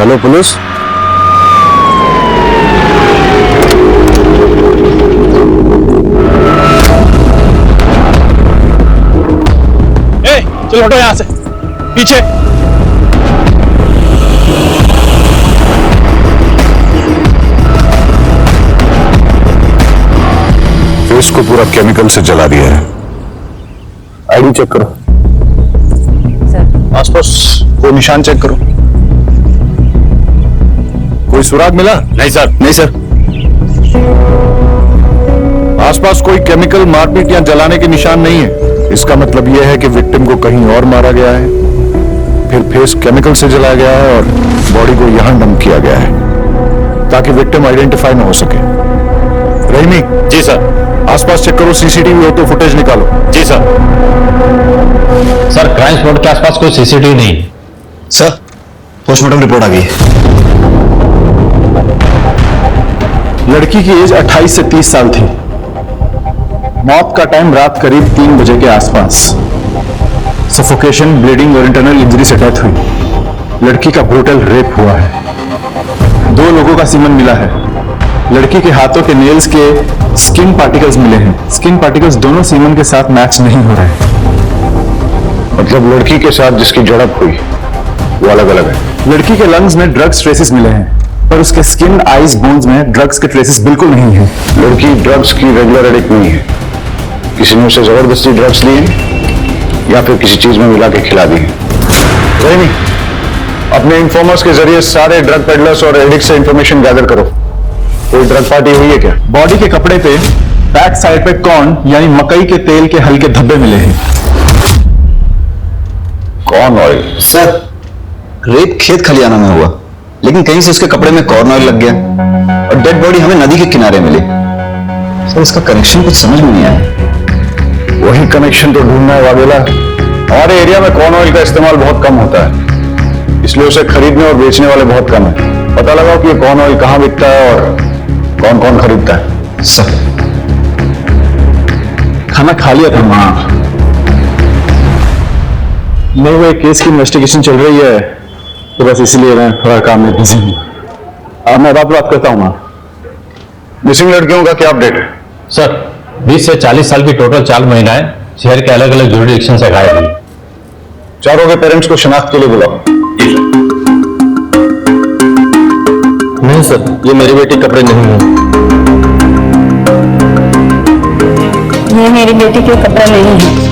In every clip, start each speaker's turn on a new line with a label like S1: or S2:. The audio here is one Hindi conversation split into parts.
S1: Hello police.
S2: चलो हटो यहां से, पीछे।
S1: फेस को पूरा केमिकल से जला दिया है। आईडी चेक करो। आसपास कोई निशान चेक करो। कोई सुराग मिला?
S2: नहीं सर।
S1: नहीं सर। आसपास कोई केमिकल, मारपीट या जलाने के निशान नहीं है। इसका मतलब यह है कि विक्टिम को कहीं और मारा गया है, फिर फेस केमिकल से जलाया गया है और बॉडी को यहां डंप किया गया है ताकि विक्टिम आइडेंटिफाई न हो सके। रहीमी।
S2: जी सर।
S1: आसपास चेक करो, सीसीटीवी हो तो फुटेज निकालो।
S2: जी सर। सर, क्राइम स्पॉट के आसपास कोई सीसीटीवी नहीं।
S3: सर, पोस्टमार्टम रिपोर्ट आ गई है।
S4: लड़की की एज 28 से 30 साल थी। मौत का टाइम रात करीब 3 बजे के आसपास। सफोकेशन, ब्लीडिंग और इंटरनल इंजरी से डेथ हुई। लड़की का ब्रूटल रेप हुआ है। 2 लोगों का सीमन मिला है। लड़की के हाथों के नेल्स के स्किन पार्टिकल्स मिले हैं। स्किन पार्टिकल्स दोनों सीमन के साथ मैच नहीं हो रहे।
S1: मतलब लड़की के साथ जिसकी झड़प हुई वो अलग अलग है।
S4: लड़की के लंग्स में ड्रग्स ट्रेसेस मिले हैं, पर उसके स्किन, आईज, बोन्स में ड्रग्स के ट्रेसेस बिल्कुल नहीं है।
S1: लड़की ड्रग्स की रेगुलर एडिक्ट नहीं है। किसी ने उसे जबरदस्ती ड्रग्स लिए या फिर किसी चीज में मिला के खिला दी है। रहीमी, अपने इन्फॉर्मर्स के जरिए सारे ड्रग पेडलर्स और एडिक्ट से इंफॉर्मेशन गैदर करो। कोई ड्रग पार्टी हुई है क्या?
S4: बॉडी के कपड़े पे बैक साइड पे कॉर्न यानी मकई के तेल के हल्के धब्बे मिले हैं।
S1: Corn oil?
S3: सर, रेप खेत खलियाना में हुआ, लेकिन कहीं से उसके कपड़े में कॉर्न ऑयल लग गया और डेड बॉडी हमें नदी के किनारे मिली। सर, इसका कनेक्शन कुछ समझ में नहीं आया।
S1: वही कनेक्शन तो ढूंढना है वागेला। हमारे एरिया में कॉर्न ऑयल का इस्तेमाल बहुत कम होता है, इसलिए उसे खरीदने और बेचने वाले बहुत कम है। पता लगाओ कि ये कॉर्न ऑयल कहाँ बिकता है और कौन कौन खरीदता है।
S3: सर,
S4: खाना खा लिया था मां। नहीं, वो एक केस की इन्वेस्टिगेशन चल रही है तो बस इसलिए मैं थोड़ा काम में बिजी हूँ। अब मैं बात करता हूँ मां।
S1: मिसिंग लड़कियों का क्या अपडेट है?
S2: सर, 20 से 40 साल की टोटल 4 महिलाएं शहर के अलग अलग जुरिडिक्शन से गायब हुई।
S1: चारों के पेरेंट्स को शिनाख्त के लिए बुलाओ।
S2: नहीं सर, ये मेरी बेटी कपड़े नहीं है।
S5: ये मेरी बेटी के कपड़े नहीं है।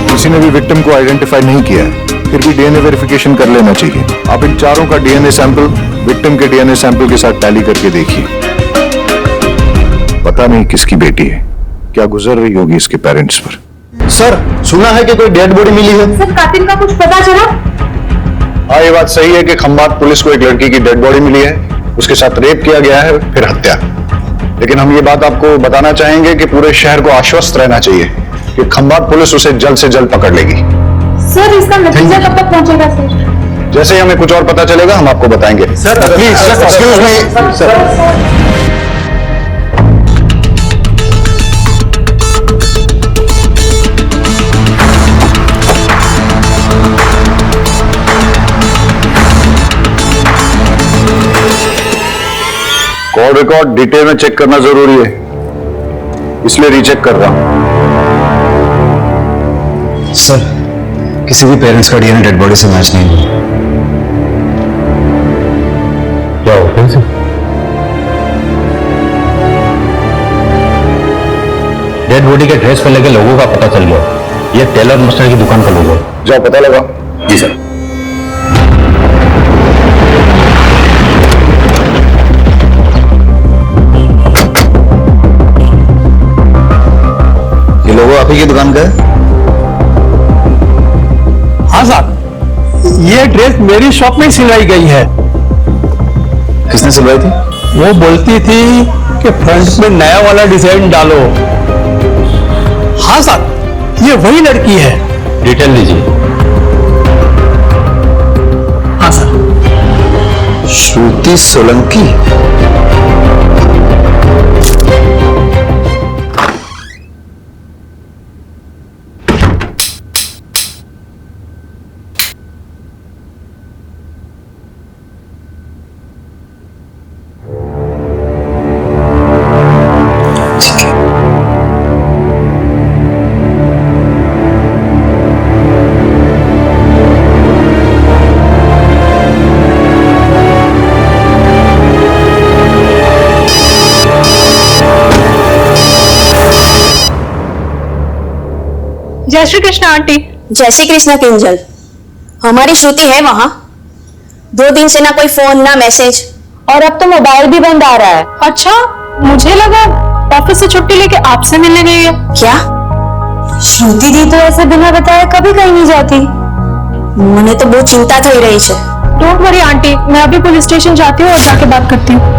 S1: किसी ने भी विक्टिम को आइडेंटिफाई नहीं किया है, फिर भी डीएनए वेरिफिकेशन कर लेना चाहिए। आप इन चारों का डीएनए सैंपल विक्टिम के डीएनए सैंपल के साथ टैली करके देखिए। पता नहीं किसकी बेटी है, क्या गुजर रही होगी इसके पेरेंट्स पर।
S3: सर, सुना है कि कोई डेड बॉडी मिली है।
S5: सर, कातिल का कुछ पता चला?
S1: हाँ, ये बात सही है कि खंबात पुलिस को एक लड़की की डेड बॉडी मिली है। उसके साथ रेप किया गया है, फिर हत्या। लेकिन हम ये बात आपको बताना चाहेंगे कि पूरे शहर को आश्वस्त रहना चाहिए कि खंबात पुलिस उसे जल्द से जल्द पकड़ लेगी।
S5: सर, इसका नतीजा कब तक पहुंचेगा सर?
S1: जैसे ही हमें कुछ और पता चलेगा हम आपको बताएंगे।
S4: Sir,
S1: please excuse me sir. Call record detail में चेक करना जरूरी है, इसलिए रीचेक कर रहा हूं।
S3: सर, किसी भी पेरेंट्स का डीएनए डेड बॉडी से मैच नहीं हुआ।
S2: क्या हो फिर से? डेड बॉडी के ड्रेस पे लगे लोगों का पता चल गया। ये टेलर मास्टर की दुकान का लोगो है।
S1: जाओ पता लगा।
S2: जी सर।
S3: ये लोगो आप ही की दुकान का है?
S6: हाँ साहब, ये ड्रेस मेरी शॉप में सिलाई गई है।
S3: किसने सिलवाई थी?
S6: वो बोलती थी कि फ्रंट में नया वाला डिजाइन डालो। हाँ साहब, ये वही लड़की है।
S2: डिटेल दीजिए।
S6: हाँ सर।
S3: श्रुति सोलंकी।
S5: जय श्री कृष्ण आंटी।
S7: जय श्री कृष्ण किंजल। हमारी श्रुति है वहाँ। 2 दिन से ना कोई फोन ना मैसेज, और अब तो मोबाइल भी बंद आ रहा है।
S5: अच्छा, मुझे लगा ऑफिस से छुट्टी लेके आपसे मिलने गई है।
S7: क्या? श्रुति दी तो ऐसे बिना बताए कभी कहीं नहीं जाती। मुझे तो बहुत चिंता थई रही है।
S5: डोंट वरी आंटी, मैं अभी पुलिस स्टेशन जाती हूँ और जाके बात करती हूँ।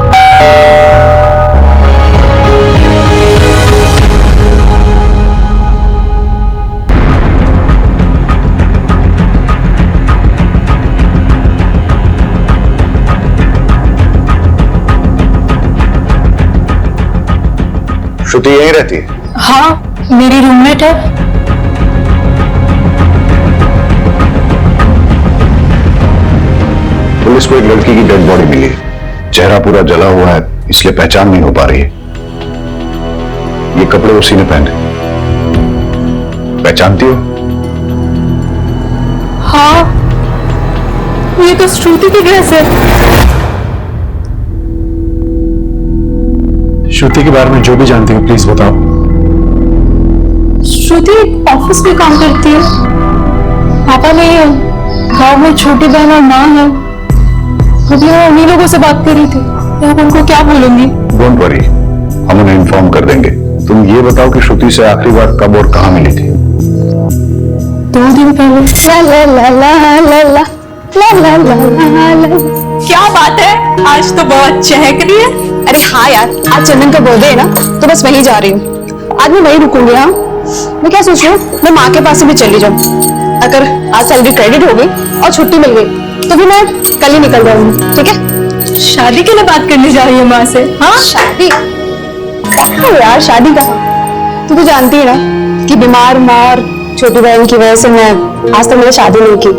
S1: श्रुति यहीं रहती है?
S5: हाँ, मेरी रूममेट है।
S1: पुलिस को एक लड़की की डेड बॉडी मिली है। चेहरा पूरा जला हुआ है, इसलिए पहचान नहीं हो पा रही है। ये कपड़े उसी ने पहने। पहचानती हो?
S5: हाँ, ये तो श्रुति की ड्रेस है।
S4: श्रुति के बारे में जो भी जानती हो प्लीज बताओ।
S5: श्रुति ऑफिस में काम करती है। पापा नहीं है, गांव में छोटी बहन और माँ है। अभी मैं उन्हीं लोगों से बात कर रही थी। मैं उनको क्या बोलूंगी?
S1: डोंट वरी, हम उन्हें इन्फॉर्म कर देंगे। तुम ये बताओ कि श्रुति से आखिरी बार कब और कहाँ मिली थी?
S5: 2 दिन पहले।
S7: ला ला ला ला ला ला ला ला ला ला।
S5: क्या बात है, आज तो बहुत चहक रही है।
S7: अरे हाँ यार, आज चंदन का बर्थडे है ना, तो बस वहीं जा रही हूँ। आज मैं वहीं रुकूंगी। हाँ, मैं क्या सोच रही हूँ, मैं माँ के पास भी चली जाऊँ। अगर आज सैलरी क्रेडिट हो गई और छुट्टी मिल गई तो फिर मैं कल ही निकल जाऊंगी। ठीक है?
S5: शादी के लिए बात करने जा रही है माँ से? हाँ,
S7: शादी कहाँ यार, शादी कहाँ? तू तो जानती है ना कि बीमार माँ और छोटी बहन की वजह से मैं आज तक मैंने शादी नहीं की।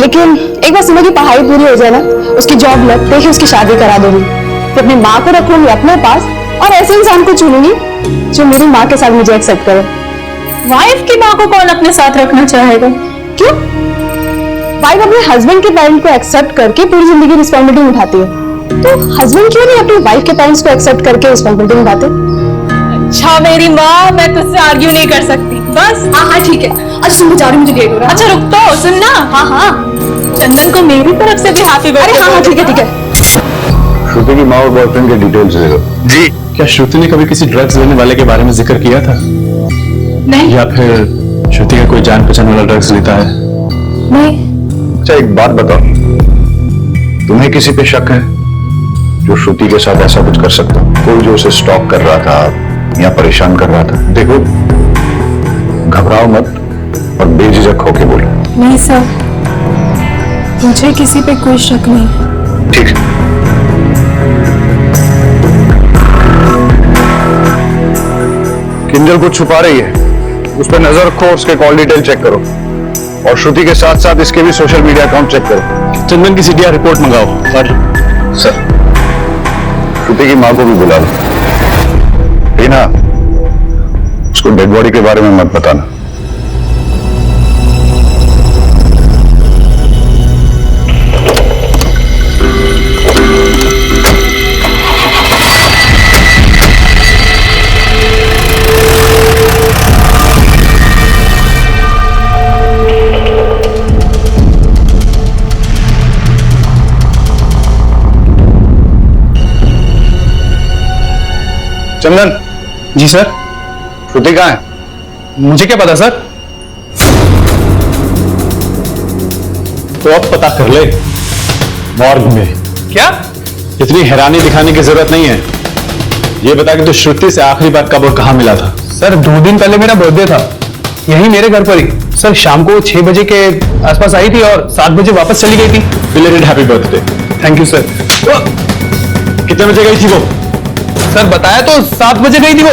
S7: लेकिन एक बार सिमा की पढ़ाई पूरी हो जाए ना, उसकी जॉब लगते ही उसकी शादी करा दूंगी। फिर अपनी माँ को रखूंगी अपने पास और ऐसे इंसान को चुनूंगी जो मेरी माँ के साथ मुझे एक्सेप्ट करे।
S5: वाइफ की माँ को कौन अपने साथ रखना चाहेगा?
S7: क्यों? वाइफ अपने हस्बैंड के पेरेंट को एक्सेप्ट करके पूरी जिंदगी रिस्पॉन्सिबिलिटी उठाती है, तो हस्बैंड क्यों नहीं अपनी वाइफ के पेरेंट्स को एक्सेप्ट करके रिस्पॉन्सिबिलिटी उठाते?
S5: अच्छा मेरी माँ, मैं तुझसे आर्ग्यू नहीं कर सकती। बस
S7: हाँ ठीक है। अच्छा सुन, जा रही हूँ, मुझे लेट हो रहा है।
S5: अच्छा रुक तो, सुन ना।
S7: हाँ हाँ,
S5: चंदन को मेरी तरफ से भी हैप्पी बर्थडे।
S7: अरे हाँ हाँ, ठीक है ठीक है।
S1: श्रुति की माँ और बॉयफ्रेंड के डिटेल्स दे दो।
S4: जी। क्या श्रुति ने कभी किसी ड्रग्स लेने वाले के बारे में जिक्र किया था?
S5: नहीं
S4: या फिर श्रुति का कोई जान पहचान वाला ड्रग्स लेता है?
S5: नहीं।
S1: अच्छा एक बात बताओ, तुम्हें किसी पे शक है जो श्रुति के साथ ऐसा कुछ कर सकता? कोई जो उसे स्टॉक कर रहा था या परेशान कर रहा था? देखो, घबराओ मत और बेझिझक होके बोलो।
S5: नहीं सर, मुझे किसी पे कोई शक नहीं।
S1: ठीक है। किंजल कुछ छुपा रही है, उस पर नजर रखो, उसके कॉल डिटेल चेक करो और श्रुति के साथ साथ इसके भी सोशल मीडिया अकाउंट चेक करो।
S4: चंदन की सीडीआर रिपोर्ट मंगाओ। और
S1: सर, श्रुति की माँ को भी बुला लो। रीना, उसको डेड बॉडी के बारे में मत बताना। चंदन।
S4: जी सर।
S1: श्रुति कहाँ है?
S4: मुझे क्या पता सर। तो अब पता कर ले। मॉर्ग में।
S6: क्या?
S4: इतनी हैरानी दिखाने की जरूरत नहीं है। ये बता कि तू श्रुति से आखिरी बार कब और कहां मिला था?
S6: सर 2 दिन पहले मेरा बर्थडे था, यही मेरे घर पर ही। सर शाम को 6 बजे के आसपास आई थी और 7 बजे वापस चली गई थी।
S4: Belated happy birthday.
S6: Thank you sir.
S4: कितने बजे गई थी वो?
S6: सर बताया तो 7 बजे गई थी वो।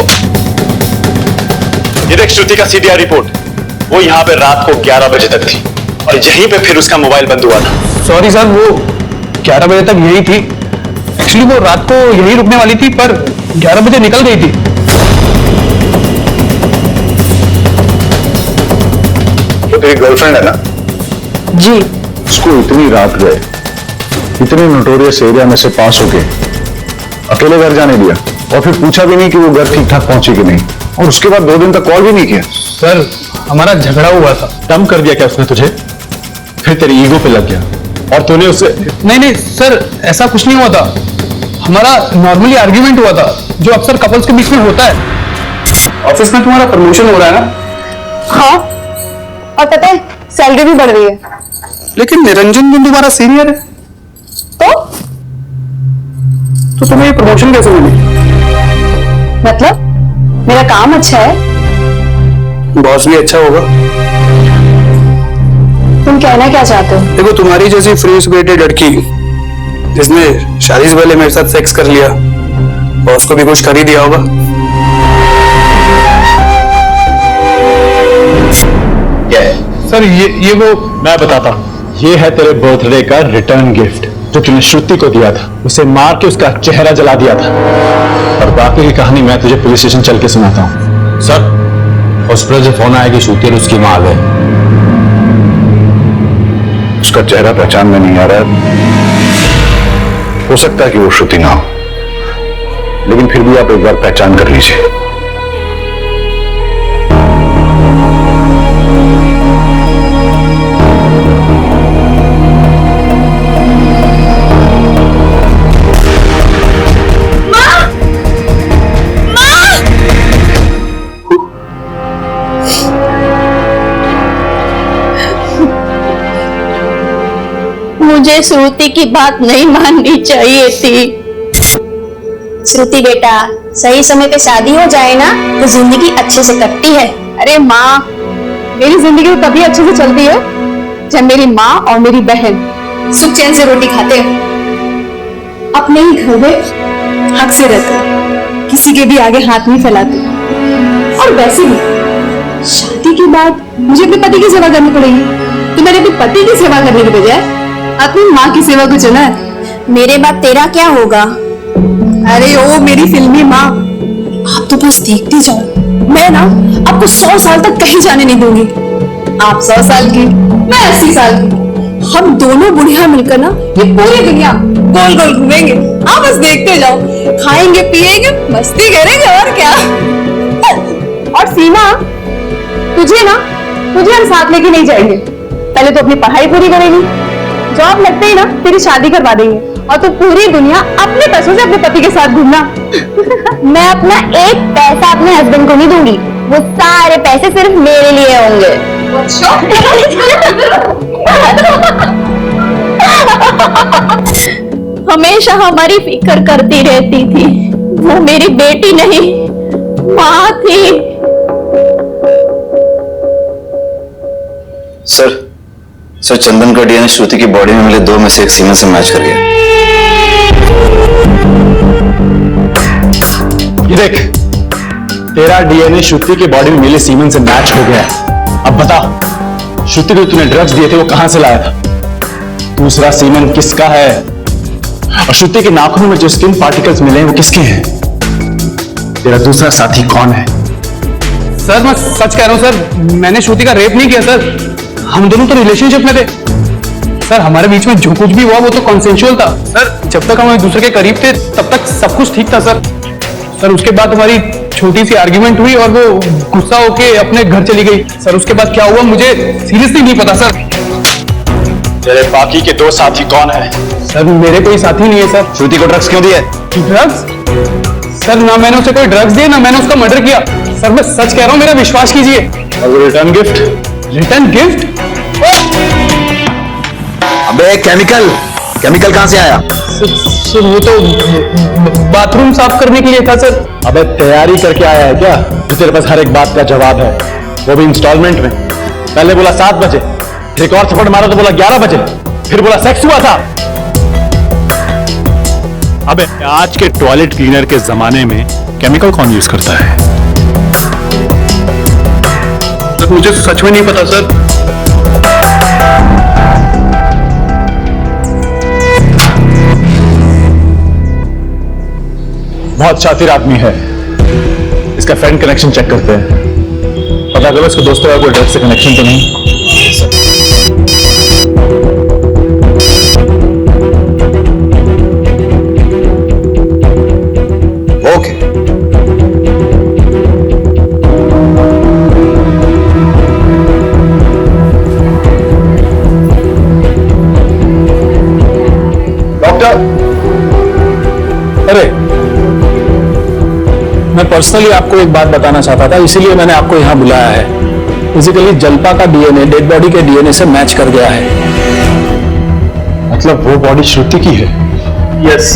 S4: ये देख श्रुति का सीडीआर रिपोर्ट। वो यहाँ पे रात को 11 बजे तक थी और यहीं पे फिर उसका मोबाइल बंद हुआ था।
S6: सॉरी सर, वो 11 बजे तक यही थी। एक्चुअली वो रात को यही रुकने वाली थी पर 11 बजे निकल गई थी।
S1: तो तेरी गर्लफ्रेंड है ना?
S7: जी।
S1: उसको इतनी रात गए, इतने नोटोरियस एरिया में से पास होके अकेले घर जाने दिया और फिर पूछा भी नहीं कि वो घर ठीक ठाक पहुंची कि नहीं, और उसके बाद 2 दिन तक कॉल भी नहीं किया।
S6: सर हमारा झगड़ा हुआ था।
S4: कम कर दिया क्या उसने तुझे? फिर तेरी ईगो पे लग गया और तूने उसे।
S6: नहीं नहीं सर, ऐसा कुछ नहीं हुआ था। हमारा नॉर्मली आर्ग्यूमेंट हुआ था, जो अक्सर कपल्स के बीच में होता है। ऑफिस में तुम्हारा प्रमोशन हो रहा है ना?
S7: हाँ, और पता है सैलरी भी बढ़ रही है।
S6: लेकिन निरंजन जो तुम्हारा सीनियर है, तो तुम्हें ये प्रमोशन कैसे मिली?
S7: मतलब मेरा काम अच्छा है।
S6: बॉस भी अच्छा होगा।
S7: तुम कहना क्या चाहते हो?
S6: देखो, तुम्हारी जैसी फ्री स्पिरिटेड लड़की जिसने शादी से पहले मेरे साथ सेक्स कर लिया, बॉस को भी कुछ कर ही दिया होगा।
S3: क्या है?
S6: सर ये वो
S4: मैं बताता हूँ, ये है तेरे बर्थडे का रिटर्न गिफ्ट जो तूने श्रुति को दिया था। उसे मार के उसका चेहरा जला दिया था। और बाकी की कहानी मैं तुझे पुलिस स्टेशन चल के सुनाता हूँ।
S2: सर, हॉस्पिटल से फोन आया कि श्रुति और उसकी मां आ गए।
S1: उसका चेहरा पहचान में नहीं आ रहा है। हो सकता है कि वो श्रुति ना हो, लेकिन फिर भी आप एक बार पहचान कर लीजिए।
S8: मुझे श्रुति की बात नहीं माननी चाहिए थी।
S7: श्रुति बेटा, सही समय पे शादी हो जाए ना तो जिंदगी अच्छे से कटती है। अरे माँ, मेरी जिंदगी तो तभी अच्छे से चलती है जब मेरी माँ और मेरी बहन सुख चैन से रोटी खाते हैं, अपने ही घर में हक से रहते हैं, किसी के भी आगे हाथ नहीं फैलाते। और वैसे भी शादी के बाद मुझे अपने पति की सेवा करनी पड़ेगी, तो मैंने अपने पति की सेवा करने के बजाय अपनी माँ की सेवा को चुना है। मेरे बाद तेरा क्या होगा? अरे ओ मेरी फिल्मी माँ, आप तो बस देखती जाओ। मैं ना आपको 100 साल तक कहीं जाने नहीं दूंगी। आप 100 साल की, मैं 80 साल की। हम दोनों बुढ़िया मिलकर ना ये पूरी दुनिया गोल गोल घूमेंगे। आप बस देखते जाओ, खाएंगे पिएंगे मस्ती करेंगे, और क्या। और सीमा, तुझे हम साथ लेके नहीं जाएंगे। पहले तो अपनी पढ़ाई पूरी करेगी, जॉब लगते ही ना तेरी शादी करवा देंगे, और तू पूरी दुनिया अपने पैसों से अपने पति के साथ घूमना। मैं अपना एक पैसा अपने हस्बैंड को नहीं दूंगी, वो सारे पैसे सिर्फ मेरे लिए होंगे।
S8: हमेशा हमारी फिक्र करती रहती थी। वो मेरी बेटी नहीं, माँ थी।
S3: सर चंदन का डीएनए श्रुति की बॉडी में मिले 2 में से एक सीमन से मैच कर गया।
S4: ये देख, तेरा डीएनए श्रुति की बॉडी में मिले सीमन से मैच हो गया है। अब बता, श्रुति को तूने ड्रग्स दिए थे वो कहां से लाया था? दूसरा सीमन किसका है? और श्रुति के नाखूनों में जो स्किन पार्टिकल्स मिले हैं वो किसके हैं? तेरा दूसरा साथी कौन है?
S6: सर, मैं सच कह रहा हूँ सर, मैंने श्रुति का रेप नहीं किया सर। हम दोनों तो रिलेशनशिप में थे सर। हमारे बीच में जो कुछ भी हुआ वो तो कॉन्सेंशुअल था सर। जब तक हम एक दूसरे के करीब थे तब तक सब कुछ ठीक था सर। सर, उसके बाद हमारी छोटी सी आर्ग्यूमेंट हुई और वो गुस्सा होके अपने घर चली गई सर। उसके बाद क्या हुआ मुझे सीरियसली नहीं पता सर।
S4: तेरे बाकी के 2 साथी कौन है?
S6: सर, मेरे कोई साथी नहीं है सर।
S3: श्रुति को ड्रग्स क्यों दिया?
S6: ड्रग्स? सर, ना मैंने उसे कोई ड्रग्स दिए, ना मैंने उसका मर्डर किया सर। मैं सच कह रहा हूँ, मेरा विश्वास कीजिए।
S4: और वो रिटर्न गिफ्ट?
S6: Return gift?
S3: अबे केमिकल कहां से आया?
S6: सर, वो तो बाथरूम साफ करने के लिए था सर।
S4: अबे तैयारी करके आया है क्या? तो तेरे पास हर एक बात का जवाब है, वो भी इंस्टॉलमेंट में। पहले बोला 7 बजे, फिर एक और थप्पड़ मारा तो बोला 11 बजे, फिर बोला सेक्स हुआ था। अबे आज के टॉयलेट क्लीनर के जमाने में केमिकल कौन यूज करता है?
S6: सर, मुझे सच में नहीं पता सर।
S4: बहुत शातिर आदमी है, इसका फ्रेंड कनेक्शन चेक करते हैं, पता करो इसके दोस्तों का कोई ड्रग्स से कनेक्शन तो नहीं।
S3: ओके।
S4: अरे, मैं पर्सनली आपको एक बात बताना चाहता था, इसीलिए मैंने आपको यहां बुलाया है। फिजिकली जल्पा का डीएनए डेड बॉडी के डीएनए से मैच कर गया है। मतलब वो बॉडी श्रुति की है?
S1: यस।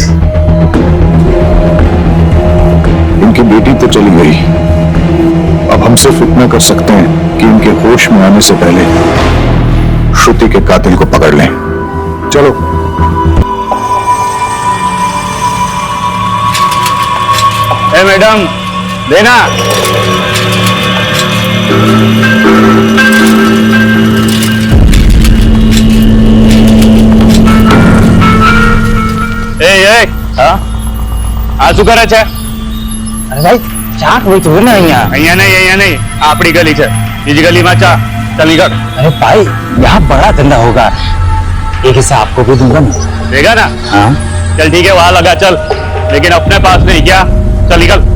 S1: इनकी बेटी तो चली गई, अब हम सिर्फ इतना कर सकते हैं कि इनके होश में आने से पहले श्रुति के कातिल को पकड़ लें। चलो।
S2: ए मैडम, देना। આ શું કરે છે?
S9: અરે ભાઈ ચા કોઈ તો ને અહીંયા
S2: અહીંયા નહીં આપણી ગલી છે, બીજી ગલીમાં ચા। चल निकल।
S9: अरे भाई यहाँ बड़ा धंधा होगा, एक हिस्सा आपको भी दूंगा ना।
S2: देगा ना?
S9: हाँ
S2: चल ठीक है, वहां लगा चल, लेकिन अपने पास नहीं क्या। चल निकल।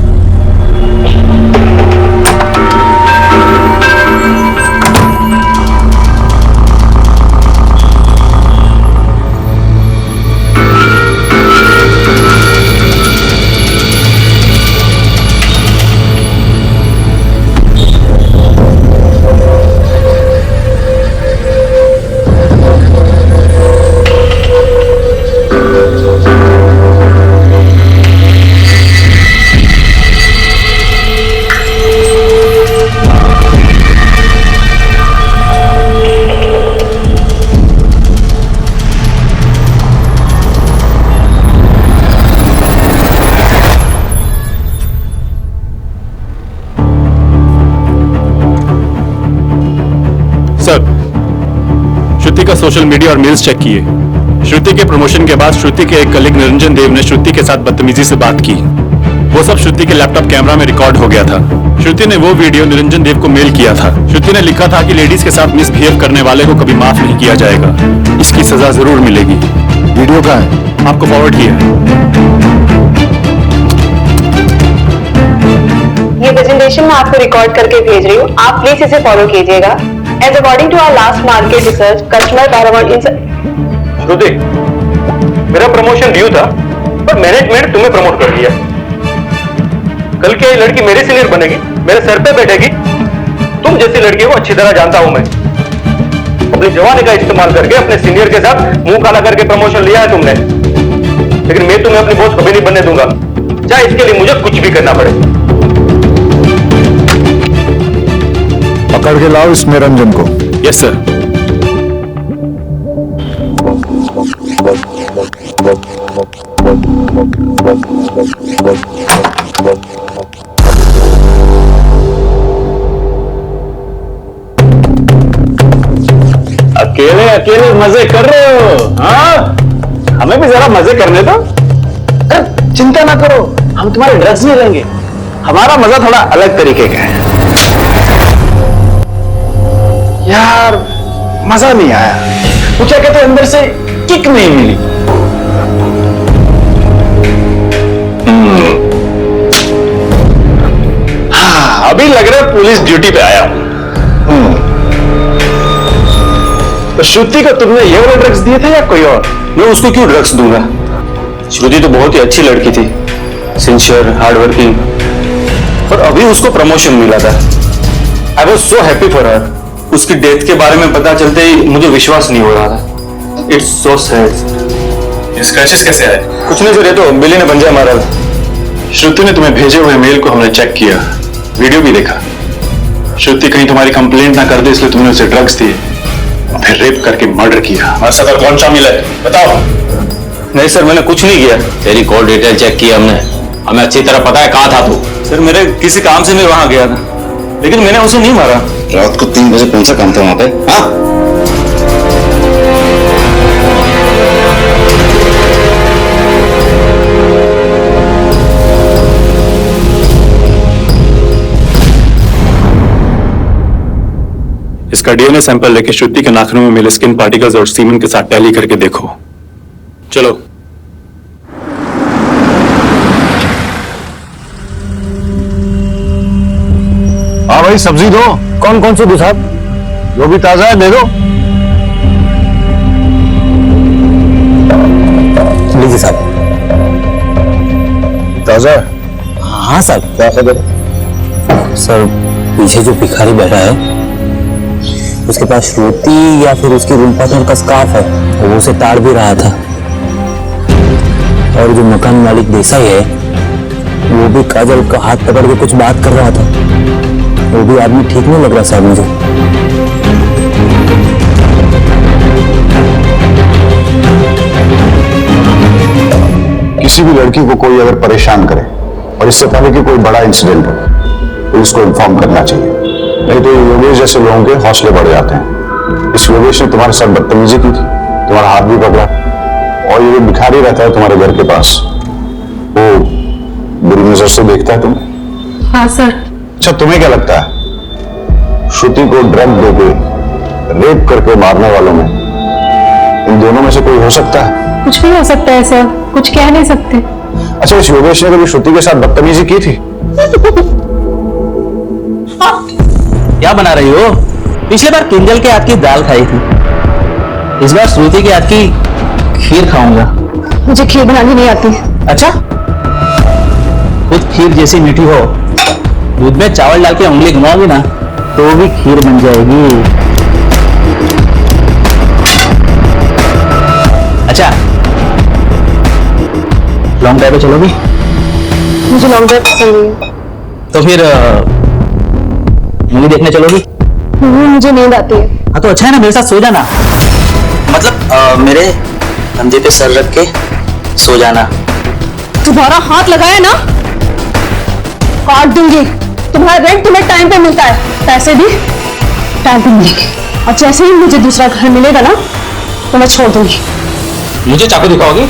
S2: श्रुति का सोशल मीडिया और मेल्स चेक किए। श्रुति के प्रमोशन के बाद श्रुति के एक कलीग निरंजन देव ने श्रुति के साथ बदतमीजी से बात की। वो सब श्रुति के लैपटॉप कैमरा में रिकॉर्ड हो गया था। श्रुति ने वो वीडियो निरंजन देव को मेल किया था। श्रुति ने लिखा था कि लेडीज के साथ मिसबिहेव करने वाले को कभी माफ नहीं किया जाएगा, इसकी सजा जरूर मिलेगी।
S1: वीडियो कहाँ है?
S2: आपको फॉरवर्ड किया है।
S7: ये प्रेजेंटेशन मैं आपको रिकॉर्ड करके भेज रही हूँ, आप प्लीज इसे फॉलो कीजिएगा। As according to our last market research, customer paramount in
S2: श्रुति, मेरा प्रमोशन ड्यू था, पर मैनेजमेंट तुम्हें प्रमोट कर दिया। कल क्या ये लड़की मेरे सीनियर बनेगी, मेरे सर पे बैठेगी? तुम जैसी लड़की को अच्छी तरह जानता हूं मैं। अपनी जवानी का इस्तेमाल करके अपने सीनियर के साथ मुंह काला करके प्रमोशन लिया है तुमने, लेकिन मैं तुम्हें अपनी बॉस कभी नहीं बनने दूंगा, चाहे इसके लिए मुझे कुछ भी करना पड़े।
S1: पकड़ के लाओ इस निरंजन को।
S2: Yes sir.
S4: अकेले अकेले मजे कर रहे हो? हाँ, हमें भी जरा मजे करने दो। चिंता ना करो, हम तुम्हारे ड्रग्स नहीं लेंगे, हमारा मजा थोड़ा अलग तरीके का है। यार मजा नहीं आया, वो क्या कहते हैं, अंदर से किक नहीं मिली। हाँ, अभी लग रहा है पुलिस ड्यूटी पे आया हूं। तो श्रुति को तुमने ये वाले ड्रग्स दिए थे या कोई और?
S3: मैं उसको क्यों ड्रग्स दूंगा? श्रुति तो बहुत ही अच्छी लड़की थी, सिंसियर, हार्ड वर्किंग, और अभी उसको प्रमोशन मिला था। I was so happy for her. उसकी डेथ के बारे में पता चलते ही मुझे विश्वास नहीं हो रहा था। It's so sad.
S4: ये स्क्रैचेस कैसे आए?
S3: कुछ नहीं सर, ये तो बिल्ली ने पंजा मारा।
S4: श्रुति ने तुम्हें भेजे हुए मेल को हमने चेक किया, वीडियो भी देखा। श्रुति कहीं तुम्हारी कंप्लेंट ना कर दे इसलिए तुमने उसे ड्रग्स दिए, फिर रेप करके मर्डर किया। हमारे साथ कौन शामिल है बताओ?
S3: नहीं सर, मैंने कुछ नहीं किया।
S2: तेरी कॉल डिटेल चेक की हमने, हमें अच्छी तरह पता है कहाँ था तू।
S3: सर मेरे किसी काम से मैं वहां गया था, लेकिन मैंने उसे नहीं मारा। रात को 3 बजे कौन सा काम था वहां पे? हाँ,
S2: इसका डीएनए सैंपल लेके श्रुति के नाखूनों में मिले स्किन पार्टिकल्स और सीमन के साथ टैली करके देखो। चलो।
S1: हाँ भाई, सब्जी दो।
S9: कौन कौन सी दो साहब?
S1: जो भी ताजा है दे दो।
S9: लीजिए साहब।
S1: ताजा है?
S9: हाँ सर।
S1: क्या खबर?
S9: सर पीछे जो भिखारी बैठा है उसके पास श्रुति या फिर उसकी रूम पार्टनर का स्कार्फ है, वो उसे ताड़ भी रहा था। और जो मकान मालिक देसाई है वो भी काजल का हाथ पकड़ के कुछ बात कर रहा था। वो भी आदमी ठीक नहीं लग रहा साहब मुझे।
S1: किसी भी लड़की को कोई अगर परेशान करे और इससे पहले कि कोई बड़ा इंसिडेंट हो, पुलिस को इन्फॉर्म करना चाहिए, नहीं तो ये योगेश जैसे लोगों के हौसले बढ़ जाते हैं। इस योगेश ने तुम्हारे साथ बदतमीजी की थी, तुम्हारा हाथ भी पकड़ा, और ये जो भिखारी रहता है तुम्हारे घर के पास, वो बुरी नजर से देखता है तुम्हें।
S5: हाँ सर।
S1: अच्छा, तुम्हें क्या लगता है श्रुति को ड्रग देके रेप करके मारने वालों में इन दोनों में से कोई हो सकता है?
S5: कुछ भी हो सकता है सर, कुछ कह नहीं सकते।
S1: अच्छा, इस योगेश ने कभी श्रुति के साथ बदतमीजी की थी?
S9: क्या बना रही हो? पिछले बार किंजल के हाथ की दाल खाई थी, इस बार श्रुति के हाथ की खीर खाऊंगा।
S7: मुझे खीर बनानी नहीं आती।
S9: अच्छा, खुद खीर जैसी मीठी हो, दूध में चावल डाल के उंगली घुमाओगी ना तो भी खीर बन जाएगी। अच्छा, लॉन्ग ड्राइव पे चलोगी?
S7: मुझे लॉन्ग ड्राइव पसंद नहीं है।
S9: तो फिर मूवी देखने चलोगी?
S7: मुझे नींद आती है।
S9: हाँ तो अच्छा है ना, मेरे साथ सो जाना। मतलब मेरे कंधे पे सर रख के सो जाना।
S7: तुम्हारा हाथ लगाया ना काट दूंगी। तुम्हारा रेंट तुम्हें टाइम पे मिलता है, पैसे भी टाइम पे मिलेंगे, और जैसे ही मुझे दूसरा घर मिलेगा ना तो मैं छोड़ दूंगी।
S9: मुझे चाकू दिखाओगी?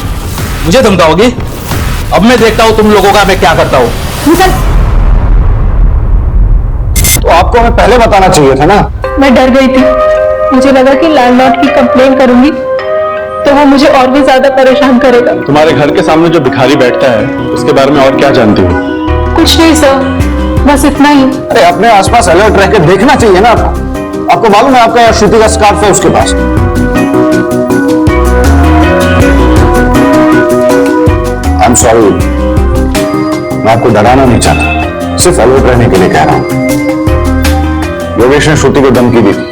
S9: मुझे धमकाओगी? अब मैं देखता हूँ तुम लोगों का मैं क्या करता हूँ।
S7: निकल।
S1: तो आपको हमें पहले बताना चाहिए था ना।
S5: मैं डर गई थी, मुझे लगा कि लैंडलॉर्ड की कंप्लेन करूंगी तो वो मुझे और भी ज्यादा परेशान करेगा।
S4: तुम्हारे घर के सामने जो भिखारी बैठता है उसके बारे में और क्या जानती हो?
S5: कुछ नहीं सर, बस इतना ही।
S1: अरे अपने आसपास अलर्ट रह के देखना चाहिए ना आपको। आपको मालूम है आपका श्रुति का स्कार्फ है उसके पास। आई एम सॉरी, मैं आपको डराना नहीं चाहता, सिर्फ अलर्ट रहने के लिए कह रहा हूं। योगेश ने श्रुति को धमकी दी थी,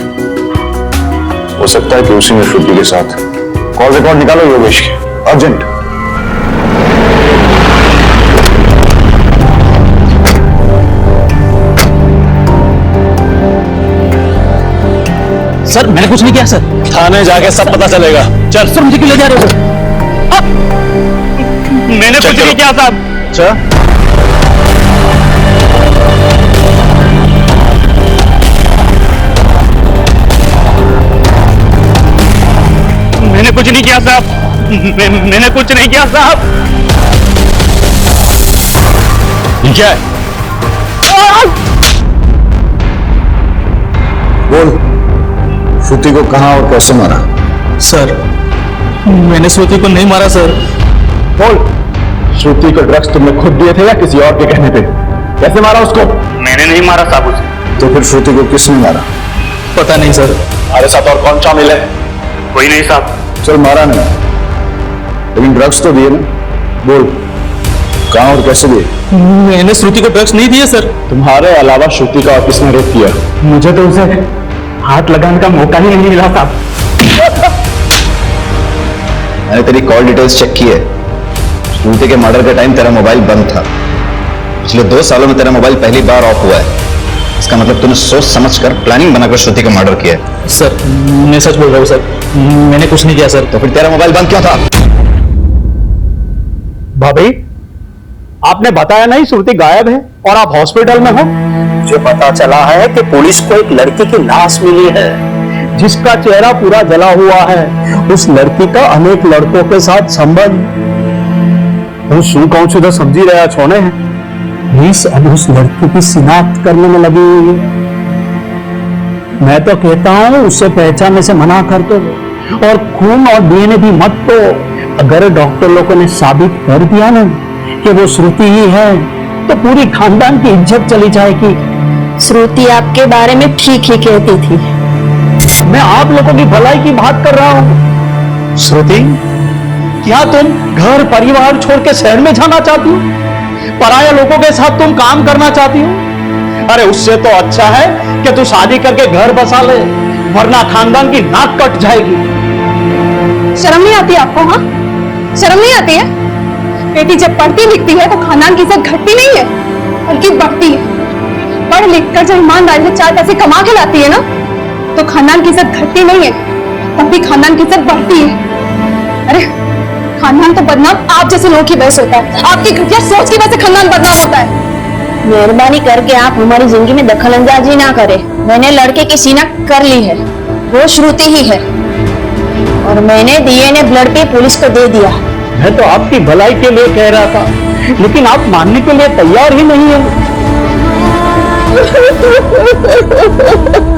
S1: हो सकता है कि उसी ने श्रुति के साथ। कॉल रिकॉर्ड निकालो योगेश के, अर्जेंट।
S9: सर मैंने कुछ नहीं किया सर।
S4: थाने जाके सब पता चलेगा।
S9: चल सर, मुझे क्यों ले जा रहे हो सर?
S2: मैंने कुछ नहीं किया साहब।
S4: अच्छा,
S2: मैंने कुछ नहीं किया साहब। मैंने कुछ नहीं किया साहब।
S4: क्या है?
S1: बोल, श्रुति को कहां और कैसे मारा?
S9: सर मैंने श्रुति को नहीं मारा सर।
S4: बोल, श्रुति को ड्रग्स तुमने खुद दिए थे या किसी और के कहने पे? कैसे मारा उसको?
S2: मैंने नहीं मारा साहब उसे।
S1: तो फिर श्रुति को किसने मारा?
S9: पता नहीं सर।
S4: हमारे साथ और कौन शामिल है?
S2: कोई नहीं साहब।
S1: चल, मारा नहीं, लेकिन ड्रग्स तो दिए ना। बोल, कहां और कैसे दिए?
S9: मैंने श्रुति को ड्रग्स नहीं दिए सर।
S4: तुम्हारे अलावा श्रुति का और किसने रेप किया?
S6: मुझे तो उसे हाथ लगाने का मौका ही नहीं मिला साहब।
S1: मैंने तेरी कॉल डिटेल्स चेक की है। श्रुति के मर्डर के टाइम तेरा मोबाइल बंद था। पिछले 2 सालों में तेरा मोबाइल पहली बार ऑफ हुआ है। इसका मतलब तूने सोच समझकर प्लानिंग बनाकर श्रुति का मर्डर किया है।
S9: सर मैं सच बोल रहा हूँ सर, मैंने कुछ नहीं किया सर।
S1: तो फिर तेरा मोबाइल बंद क्यों था?
S6: भाभी, आपने बताया नहीं श्रुति गायब है और आप हॉस्पिटल में हो।
S9: मुझे पता चला है कि पुलिस को एक लड़की की लाश मिली है
S6: जिसका चेहरा पूरा जला हुआ है। उस लड़की का अनेक लड़कों के साथ संबंध। वो શું કહું છું તો સમજી રહ્યા છો ને? मिस अब उस लड़की की शिनाख्त करने में लगी हुई है। मैं तो कहता हूँ उससे पहचानने से मना कर दो, और खून और डीएनए भी मत दो। अगर डॉक्टर लोगों ने साबित कर दिया ना कि वो श्रुति ही है तो पूरी खानदान की इज्जत चली जाएगी।
S8: श्रुति आपके बारे में ठीक ही कहती थी।
S6: मैं आप लोगों की भलाई की बात कर रहा हूँ। श्रुति, क्या तुम घर परिवार छोड़ के शहर में जाना चाहती हो?
S10: पराये लोगों के साथ तुम काम करना चाहती हो? अरे उससे तो अच्छा है कि तू शादी करके घर बसा ले, वरना खानदान की नाक कट जाएगी।
S7: शर्म नहीं आती आपको? हाँ, शर्म नहीं आती है? बेटी जब पढ़ती लिखती है तो खानदान की इज्जत घटती नहीं है बल्कि बढ़ती है। पढ़ लिख कर जब ईमानदारी से 4 पैसे कमा के लाती है ना, तो खानदान की इज्जत घटती नहीं है, तब भी खानदान की इज्जत बढ़ती है। अरे खानदान तो बदनाम आप जैसे लोगों की वजह से होता है, आपकी घटिया सोच की वजह से खानदान बदनाम होता है।
S8: मेहरबानी करके आप हमारी जिंदगी में दखल अंदाजी ना करें। मैंने लड़के की सीना कर ली है, वो श्रुति ही है, और मैंने डीएनए ब्लड पे पुलिस को दे दिया।
S10: मैं तो आपकी भलाई के लिए कह रहा था, लेकिन आप मानने के लिए तैयार ही नहीं है।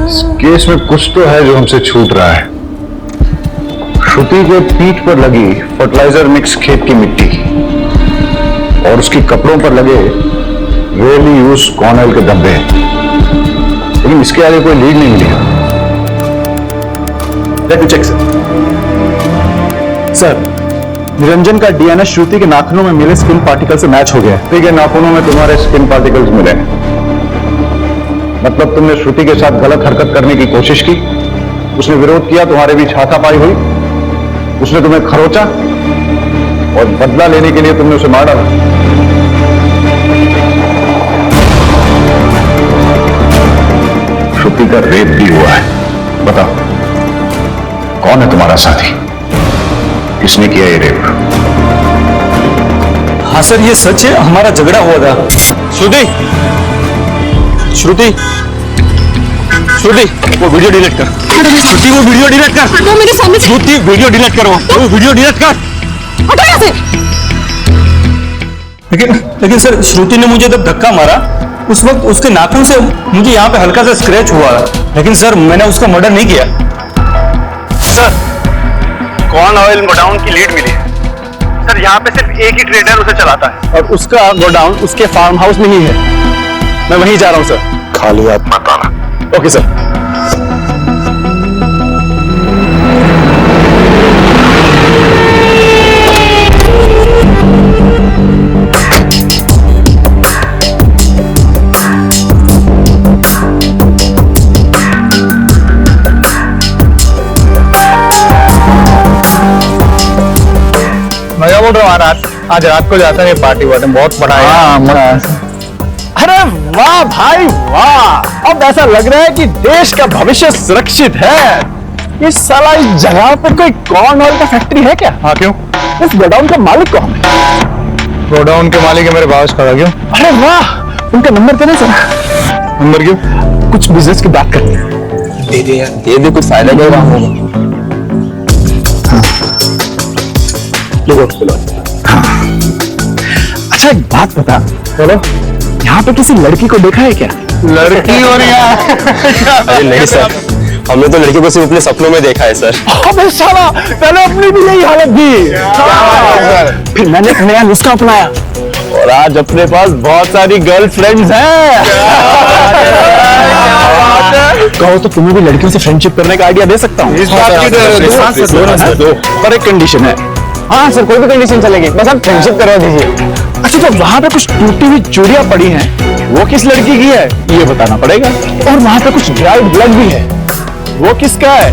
S1: इस केस में कुछ तो है जो हमसे छूट रहा है। श्रुति के पीठ पर लगी फर्टिलाइजर मिक्स खेत की मिट्टी और उसके कपड़ों पर लगे रेयरली यूज कॉर्न ऑयल के धब्बे, लेकिन इसके आगे कोई लीड नहीं मिली।
S4: Let me check sir. Niranjan का डीएनए श्रुति के नाखूनों में मिले स्किन पार्टिकल से मैच हो गया।
S1: ठीक है, नाखूनों में तुम्हारे स्किन पार्टिकल्स मिले हैं, मतलब तुमने श्रुति के साथ गलत हरकत करने की कोशिश की, उसने विरोध किया, तुम्हारे बीच हाथापाई हुई, उसने तुम्हें खरोचा और बदला लेने के लिए तुमने उसे मार डाला। श्रुति का रेप भी हुआ है। बताओ कौन है तुम्हारा साथी, किसने किया ये रेप?
S3: हाँ सर, ये सच है, हमारा झगड़ा हुआ था। श्रुति श्रुति श्रुति, वो वीडियो डिलीट कर। श्रुति, वो वीडियो डिलीट कर।
S7: हटो मेरे सामने से।
S3: श्रुति, वीडियो डिलीट करो, वो वीडियो डिलीट कर।
S7: हटो यहाँ से।
S3: लेकिन सर, श्रुति ने मुझे जब धक्का मारा उस वक्त उसके नाखून से मुझे यहाँ पे हल्का सा स्क्रैच हुआ, लेकिन सर मैंने उसका मर्डर नहीं किया।
S2: सर, कॉर्न ऑयल गोडाउन की लीड मिली है। सर, यहाँ पे सिर्फ एक ही ट्रेडर उसे चलाता है
S10: और उसका गोडाउन उसके फार्म हाउस में ही है। मैं वहीं जा रहा हूँ सर।
S1: खाली हाथ मत आना।
S10: Okay sir.
S6: मैं क्या बोल रहा हूँ, आज रात को जाता है पार्टी वार्टी बहुत बड़ा है।
S10: अरे वाह भाई वाह, अब ऐसा लग रहा है कि देश का भविष्य सुरक्षित है। इस साला इस जगह पे कोई कॉर्न ऑयल का फैक्ट्री है क्या?
S6: हाँ, क्यों?
S10: इस गोडाउन का मालिक कौन है?
S6: गोडाउन के मालिक है मेरे पास खड़ा। क्यों?
S10: अरे वाह, उनका नंबर देना सर।
S6: नंबर क्यों?
S10: कुछ बिजनेस की बात करनी है।
S3: दे दे यार, दे दे, कुछ फायदा कर रहा होगा।
S10: अच्छा एक बात बता, बोलो, यहाँ पे किसी लड़की को देखा है क्या?
S6: लड़की और यार?
S3: अरे नहीं सर, हमने तो लड़की को सिर्फ अपने सपनों में देखा है सर।
S10: अबे साला, पहले अपनी भी यही हालत थी, फिर मैंने एक नया नुस्खा अपनाया और आज अपने पास बहुत सारी गर्लफ्रेंड्स हैं। कहो तो तुम्हें भी लड़कियों से फ्रेंडशिप करने का आइडिया दे सकता हूँ। पर एक कंडीशन है। हाँ सर, कोई भी कंडीशन चलेगी, बस आप फ्रेंडशिप करवा दीजिए। अच्छा, तो वहाँ पे कुछ टूटी हुई चूड़ियां पड़ी हैं, वो किस लड़की की है ये बताना पड़ेगा। और वहाँ पे कुछ ड्राइड ब्लड भी है, वो किसका है?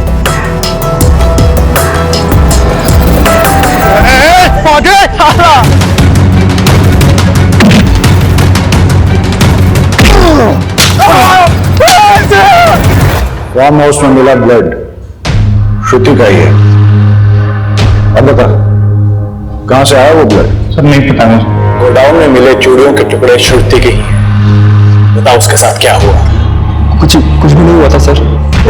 S1: फार्म हाउस में मिला ब्लड श्रुति का ही है। अब बता कहां से आया वो ब्लड?
S6: सर नहीं पता मुझे।
S1: गोडाउन में मिले चूड़ियों के टुकड़े श्रुति के ही हैं। बता उसके साथ क्या हुआ?
S4: कुछ भी नहीं हुआ था सर।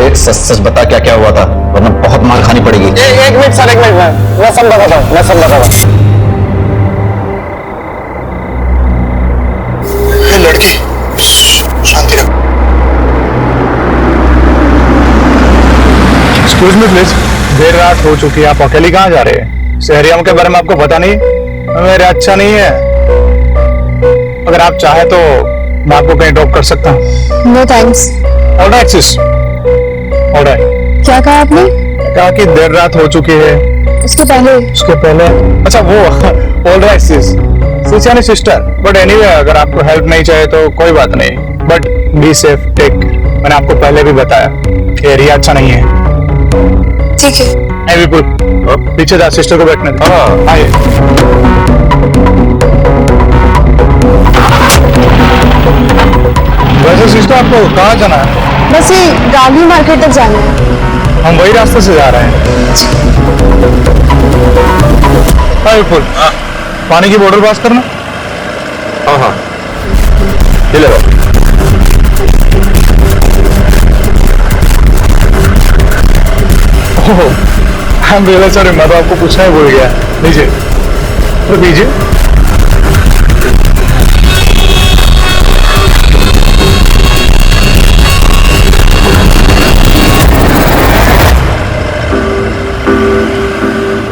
S1: एक सच सच बता क्या क्या हुआ था, वरना बहुत मार खानी पड़ेगी।
S10: एक मिनट सर, एक मिनट, मैं सब बताता हूँ, मैं सब बताता हूँ।
S1: लड़की शांति रखो।
S6: एक्सक्यूज मी प्लीज, देर रात हो चुकी है, आप अकेले कहाँ जा रहे हैं? शहरियों के बारे में आपको पता नहीं? मेरे अच्छा नहीं है। अगर आप चाहे तो मैं आपको कहीं ड्रॉप कर सकता हूँ।
S7: No thanks.
S6: Alright sis, alright.
S7: क्या कहा आपने?
S6: कहा कि देर रात हो चुकी है।
S7: उसके पहले?
S6: उसके पहले? अच्छा वो ऑलराइट सिस,
S4: यानी सिस्टर। बट एनीवे अगर आपको हेल्प नहीं चाहिए तो कोई बात नहीं, बट बी सेफ, टेक। मैंने आपको पहले भी बताया एरिया अच्छा नहीं है।
S5: ठीक है।
S4: नहीं विपुल, पीछे जा, सिस्टर को बैठने दे। हाँ आइए। वैसे सिस्टर आपको कहाँ जाना है?
S7: बस ये गांधी मार्केट तक जाना है।
S4: हम वही रास्ते से जा रहे हैं। हाँ विपुल, पानी की बोतल पास करना।
S1: हाँ हाँ, ये ले लो।
S4: आई एम रियली सॉरी, मैं तो आपको पूछना ही भूल गया। लीजिए तो दीजिए।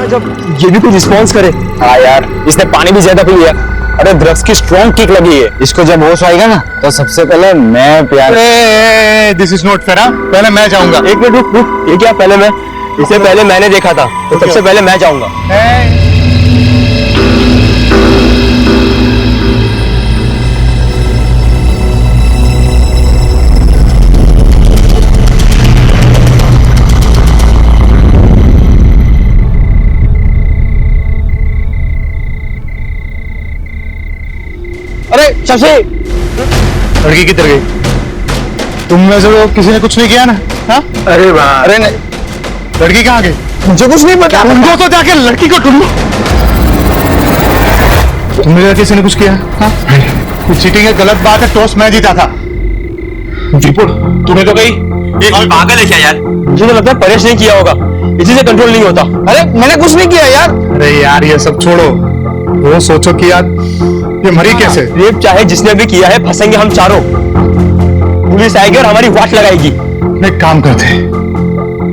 S10: जब ये भी कुछ रिस्पॉन्स करे। हाँ यार, इसने पानी भी ज्यादा पी लिया। अरे ड्रग्स की स्ट्रॉन्ग किक लगी है इसको। जब होश आएगा ना तो सबसे पहले मैं प्यार।
S4: This is not fair. पहले मैं जाऊंगा।
S10: एक मिनट रुक रुक, ये क्या पहले मैं? इसे पहले मैंने देखा था तो सबसे पहले मैं जाऊंगा। अरे शशि,
S4: लड़की किधर गई? तुम में से तो किसी ने कुछ नहीं किया ना? हाँ?
S10: अरे वाह, अरे नहीं,
S4: लड़की कहाँ गई?
S10: मुझे कुछ नहीं पता।
S4: ढूंढो तो जाके लड़की को ढूंढो। तुमने लड़के से ने कुछ किया? हाँ? चीटिंग है, गलत बात है। टॉस मैं जीता था। विपुल, तूने तो कही
S10: पागल है क्या यार? मुझे तो लगता है परेश नहीं किया होगा, इसी से कंट्रोल नहीं होता। अरे मैंने कुछ नहीं किया यार।
S4: अरे यार ये सब छोड़ो, वो सोचो कि यार ये मरी कैसे?
S10: रेप चाहे जिसने भी किया है, फंसेंगे हम चारों। पुलिस आएगी और हमारी वाट लगाएगी।
S4: एक काम करते हैं,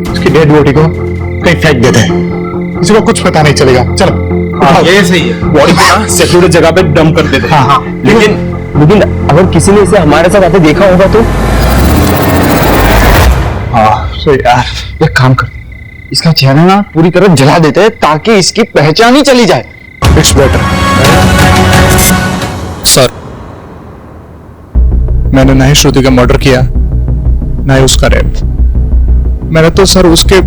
S4: उसकी डेड बॉडी को कहीं फेंक देते हैं, किसी को कुछ पता नहीं चलेगा। चलो।
S10: हाँ, ये सही है। बॉडी को सिक्योरिटी जगह पे डंप कर देते हैं।
S4: हाँ,
S10: लेकिन अगर किसी ने इसे हमारे साथ आते देखा होगा तो?
S4: हाँ तो यार
S10: एक काम कर, इसका चेहरा ना पूरी तरह जला देते हैं ताकि इसकी पहचान ही चली जाए।
S4: It's better. सर, मैंने ना ही श्रुति का मर्डर किया, ना ही उसका रेप। मैंने तो सर उसके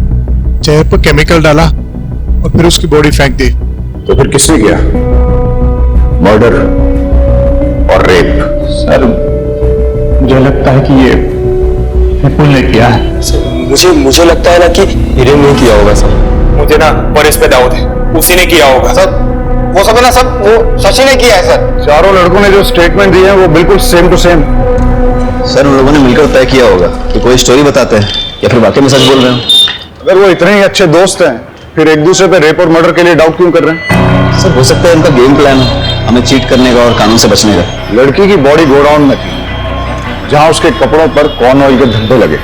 S4: चेहरे पर केमिकल डाला और फिर उसकी बॉडी फेंक दी।
S1: तो फिर किसने किया मर्डर और रेप?
S4: सर मुझे लगता है कि ये विपुल ने किया है।
S10: मुझे लगता है ना कि हिरेन नहीं किया होगा सर।
S4: मुझे ना परेश पे डाउट है, उसी ने किया होगा।
S10: सर वो सब ना, सब वो शशि ने किया है सर।
S1: चारों लड़कों ने जो स्टेटमेंट दिए हैं वो बिल्कुल सेम टू सेम।
S3: सर उन लोगों ने मिलकर तय किया होगा कि कोई स्टोरी बताते हैं या फिर वाकई में सच बोल रहे हो।
S1: अगर वो इतने ही अच्छे दोस्त हैं फिर एक दूसरे पे रेप और मर्डर के लिए डाउट क्यों कर रहे हैं?
S3: सर हो सकता है इनका गेम प्लान है हमें चीट करने का और कानून से बचने का।
S1: लड़की की बॉडी गोडाउन में थी जहां उसके कपड़ों पर कॉर्न ऑयल के धब्बे लगे,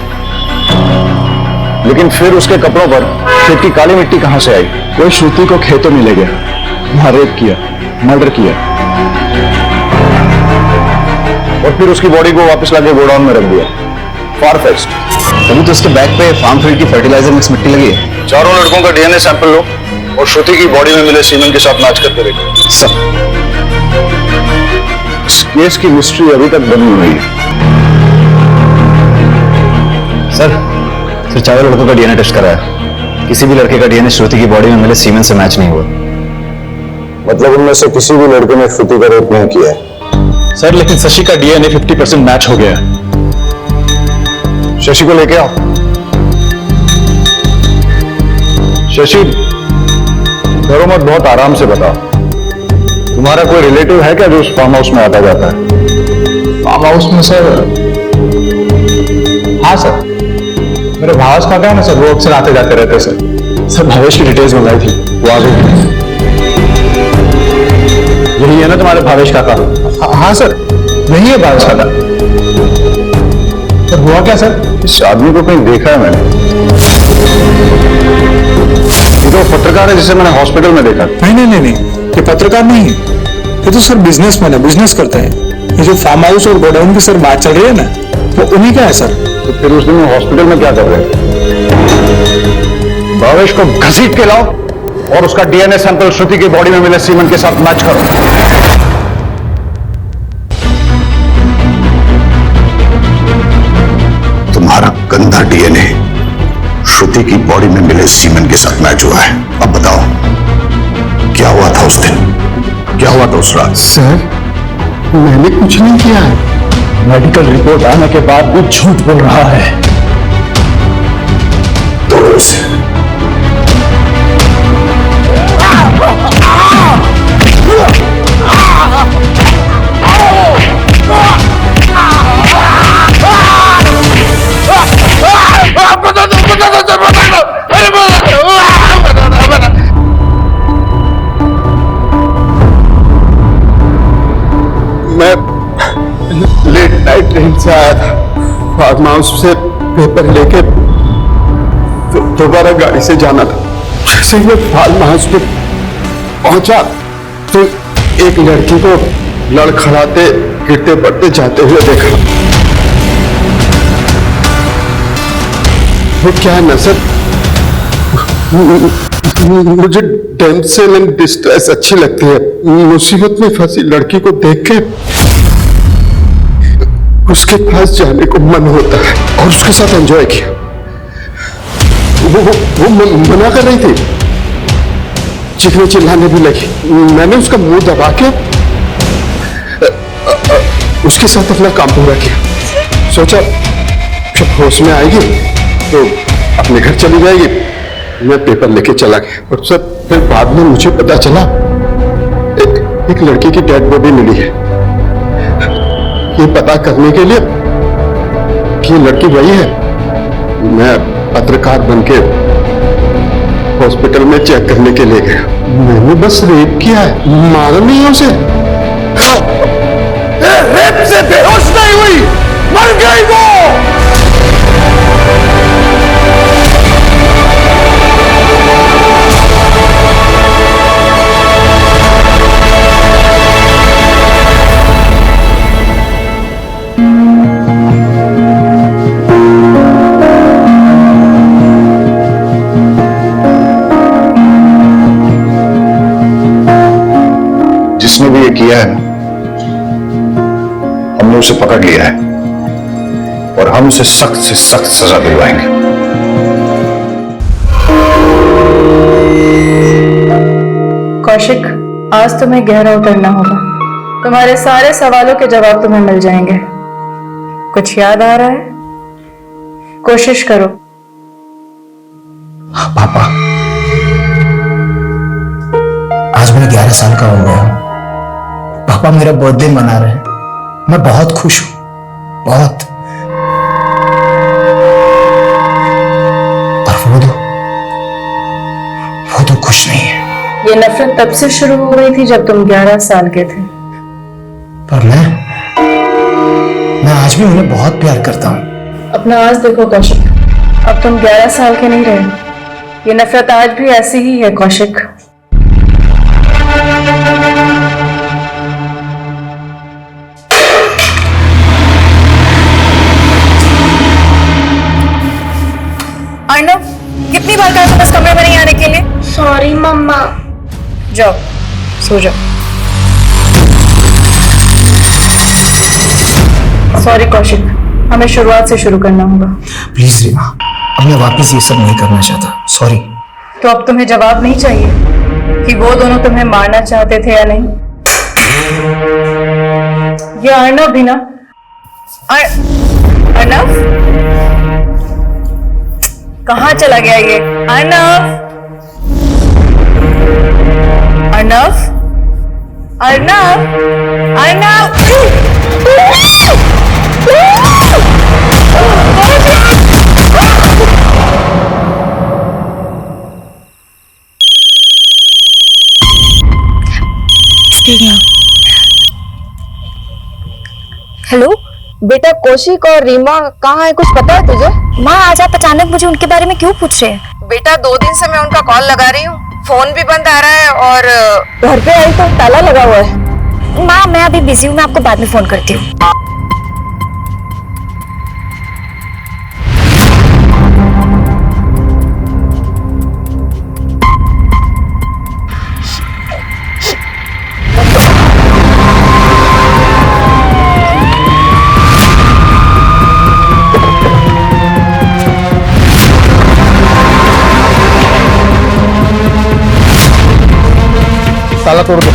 S1: लेकिन फिर उसके कपड़ों पर खेत की काली मिट्टी कहां से आई?
S4: कोई श्रुति को खेतों में ले गया, वहां रेप किया, मर्डर किया
S1: और फिर उसकी बॉडी को वापस लाके गोडाउन में रख दिया। फार-फेच्ड।
S3: तभी तो उसके बैग पे फार्म फील्ड की फर्टिलाइजर मिक्स मिट्टी लगी है।
S1: चारों लड़कों का डीएनए सैंपल लो और श्रुति की बॉडी में मिले सीमेंट के साथ मैच करके देखो।
S3: सर
S1: इस केस की मिस्ट्री अभी तक बनी हुई है।
S3: सर चारों लड़कों का डीएनए टेस्ट कराया, किसी भी लड़के का डीएनए श्रुति की बॉडी में मिले सीमेंट से मैच नहीं हुआ।
S1: मतलब उनमें से किसी भी लड़के ने श्रुति का रेप नहीं किया है।
S4: सर लेकिन शशि का डीएनए 50% मैच हो गया।
S1: शशि को लेके आओ। शशि डरो मत, बहुत आराम से बताओ। तुम्हारा कोई रिलेटिव है क्या जो उस फार्म हाउस में आता जाता है?
S4: फार्म हाउस में सर? हाँ सर, मेरे भावेश काका है ना सर, वो अक्सर आते जाते रहते सर। सर भावेश की डिटेल्स मंगाई थी, वो आ गई। यही है ना तुम्हारे भावेश काका? हाँ सर यही है भावेश काका। सर हुआ क्या सर?
S1: इस आदमी को कहीं देखा है मैंने। ये तो पत्रकार है जिसे मैंने हॉस्पिटल में देखा।
S11: नहीं, ये पत्रकार नहीं है, ये तो सर बिजनेसमैन है, बिजनेस करता है। ये जो फार्म हाउस और गोडाउन की सर बात चल रही है ना, वो उन्हीं का है सर।
S1: तो फिर उस दिन हॉस्पिटल में क्या कर रहे थे? भावेश को घसीट के लाओ और उसका डीएनए सैंपल श्रुति की बॉडी में मिले सीमेंट के साथ मैच करो। श्रुति की बॉडी में मिले सीमेंट के साथ मैच हुआ है। अब बताओ क्या हुआ था उस दिन, क्या हुआ था उस रात?
S4: सर मैंने कुछ नहीं किया है। मेडिकल रिपोर्ट आने के बाद वो झूठ बोल रहा है।
S1: तोड़ो उसे।
S4: मैं लेट नाइट ट्रेन से आया था, फार्म हाउस से पेपर लेके दोबारा गाड़ी से जाना था। जैसे ही मैं फार्म हाउस पे पहुंचा तो एक लड़की को लड़खड़ाते गिरते पड़ते जाते हुए देखा। वो क्या है ना सर, मुझे टेंशन एंड डिस्ट्रेस अच्छी लगती है। मुसीबत में फंसी लड़की को देख के उसके पास जाने को मन होता है और उसके साथ एंजॉय किया। वो मना कर रही थी, चीखने चिल्लाने भी लगी। मैंने उसका मुंह दबा के उसके साथ अपना काम पूरा किया। सोचा जब होश में आएगी तो अपने घर चली जाएगी। मैं पेपर लेके चला गया और सर फिर बाद में मुझे पता चला एक लड़की की डेड बॉडी मिली है। ये पता करने के लिए कि ये लड़की वही है, मैं पत्रकार बनके हॉस्पिटल में चेक करने के लिए गया। मैंने बस रेप किया है, मारा नहीं है उसे। रेप से बेहोश नहीं हुई, मर गई वो।
S1: जिसने भी ये किया है हमने उसे पकड़ लिया है और हम उसे सख्त से सख्त सजा दिलवाएंगे।
S5: कौशिक, आज तुम्हें गहरा उतरना होगा। तुम्हारे सारे सवालों के जवाब तुम्हें मिल जाएंगे। कुछ याद आ रहा है? कोशिश करो।
S9: पापा, आज मैं 11 साल का हो गया हूं। पापा मेरा बर्थडे मना रहे हैं, मैं बहुत खुश हूं, बहुत। पर वो तो खुश नहीं है।
S5: ये नफरत तब से शुरू हो गई थी जब तुम 11 साल के थे।
S9: पर मैं आज भी उन्हें बहुत प्यार करता हूं।
S5: अपना आज देखो कौशिक, अब तुम 11 साल के नहीं रहे। ये नफरत आज भी ऐसी ही है कौशिक। अर्नव, कितनी बार कहा तुम इस कमरे में नहीं आने के लिए?
S8: सॉरी मम्मा।
S5: जाओ, सो जाओ। सॉरी कौशिक, हमें शुरुआत से शुरू करना होगा।
S9: प्लीज रीमा, अब मैं वापस ये सब नहीं करना चाहता। सॉरी।
S5: तो अब तुम्हें जवाब नहीं चाहिए कि वो दोनों तुम्हें मारना चाहते थे या नहीं? ये अर्नव भी ना। अर्नव कहाँ चला गया ये? अर्नव, अर्नव, अर्नव, अर्नव।
S7: हेलो बेटा, कौशिक और रीमा कहाँ है, कुछ पता है तुझे?
S8: माँ, आज आप अचानक मुझे उनके बारे में क्यों पूछ रहे हैं?
S7: बेटा 2 दिन से मैं उनका कॉल लगा रही हूँ, फोन भी बंद आ रहा है और घर पे आई तो ताला लगा हुआ है।
S8: माँ, मैं अभी बिजी हूँ, मैं आपको बाद में फोन करती हूँ।
S10: ताला तोड़ दो।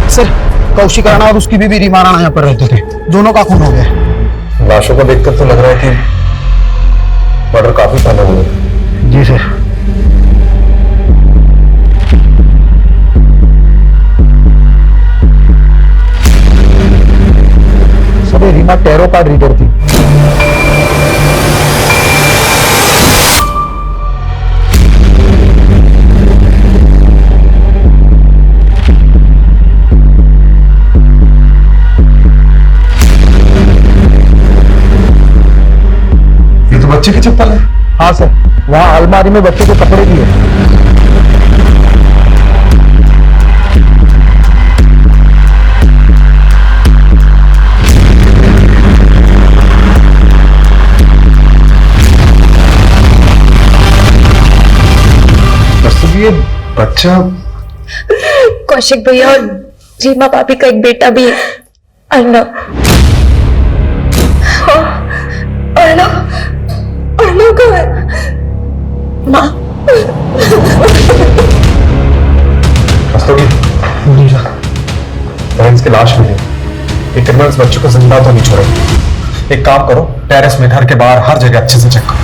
S6: सर, कौशिक राणा और उसकी बीवी रीमा राणा यहाँ पर रहते थे, दोनों का खून हो गया।
S4: लाशों को देखकर तो लग रहा है कि मर्डर काफी पहले हुआ है।
S6: जी sir. Sir, Reema tarot card reader थी।
S4: बच्चे की चप्पल है?
S6: हाँ सर, वहाँ अलमारी में बच्चे के कपड़े भी है।
S4: ये बच्चा
S5: कौशिक भैया और रीमा भाभी का एक बेटा भी है, अर्नव। अर्नव कहाँ है? माँ।
S4: की लाश मिली। ये क्रिमिनल्स बच्चों को जिंदा तो नहीं छोड़े। एक काम करो, टेरेस में, घर के बाहर, हर जगह अच्छे से चेक करो।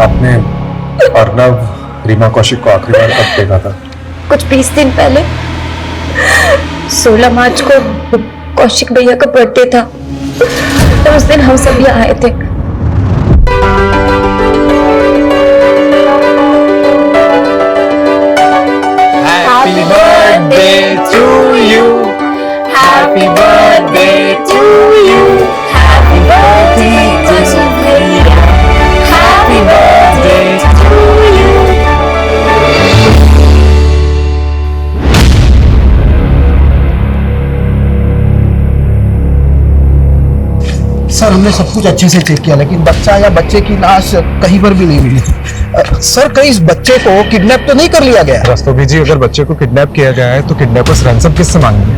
S4: आपने अर्नव रीमा कौशिक को आखिरी बार कब देखा था?
S5: कुछ 20 दिन पहले, 16 मार्च को कौशिक भैया का बर्थडे था, तो उस दिन हम सब यहाँ आए थे।
S6: Happy birthday to you. Happy birthday to you. Happy birthday Kaushik भैया. Happy birthday to you. Sir, हमने सब कुछ अच्छे से चेक किया, लेकिन बच्चा या बच्चे की लाश कहीं पर भी नहीं मिली। सर, कहीं इस बच्चे को किडनैप तो नहीं कर लिया गया?
S4: रस्तोगी जी, अगर बच्चे को किडनैप किया गया है तो किडनैपर्स रैंसम किससे मांगेंगे?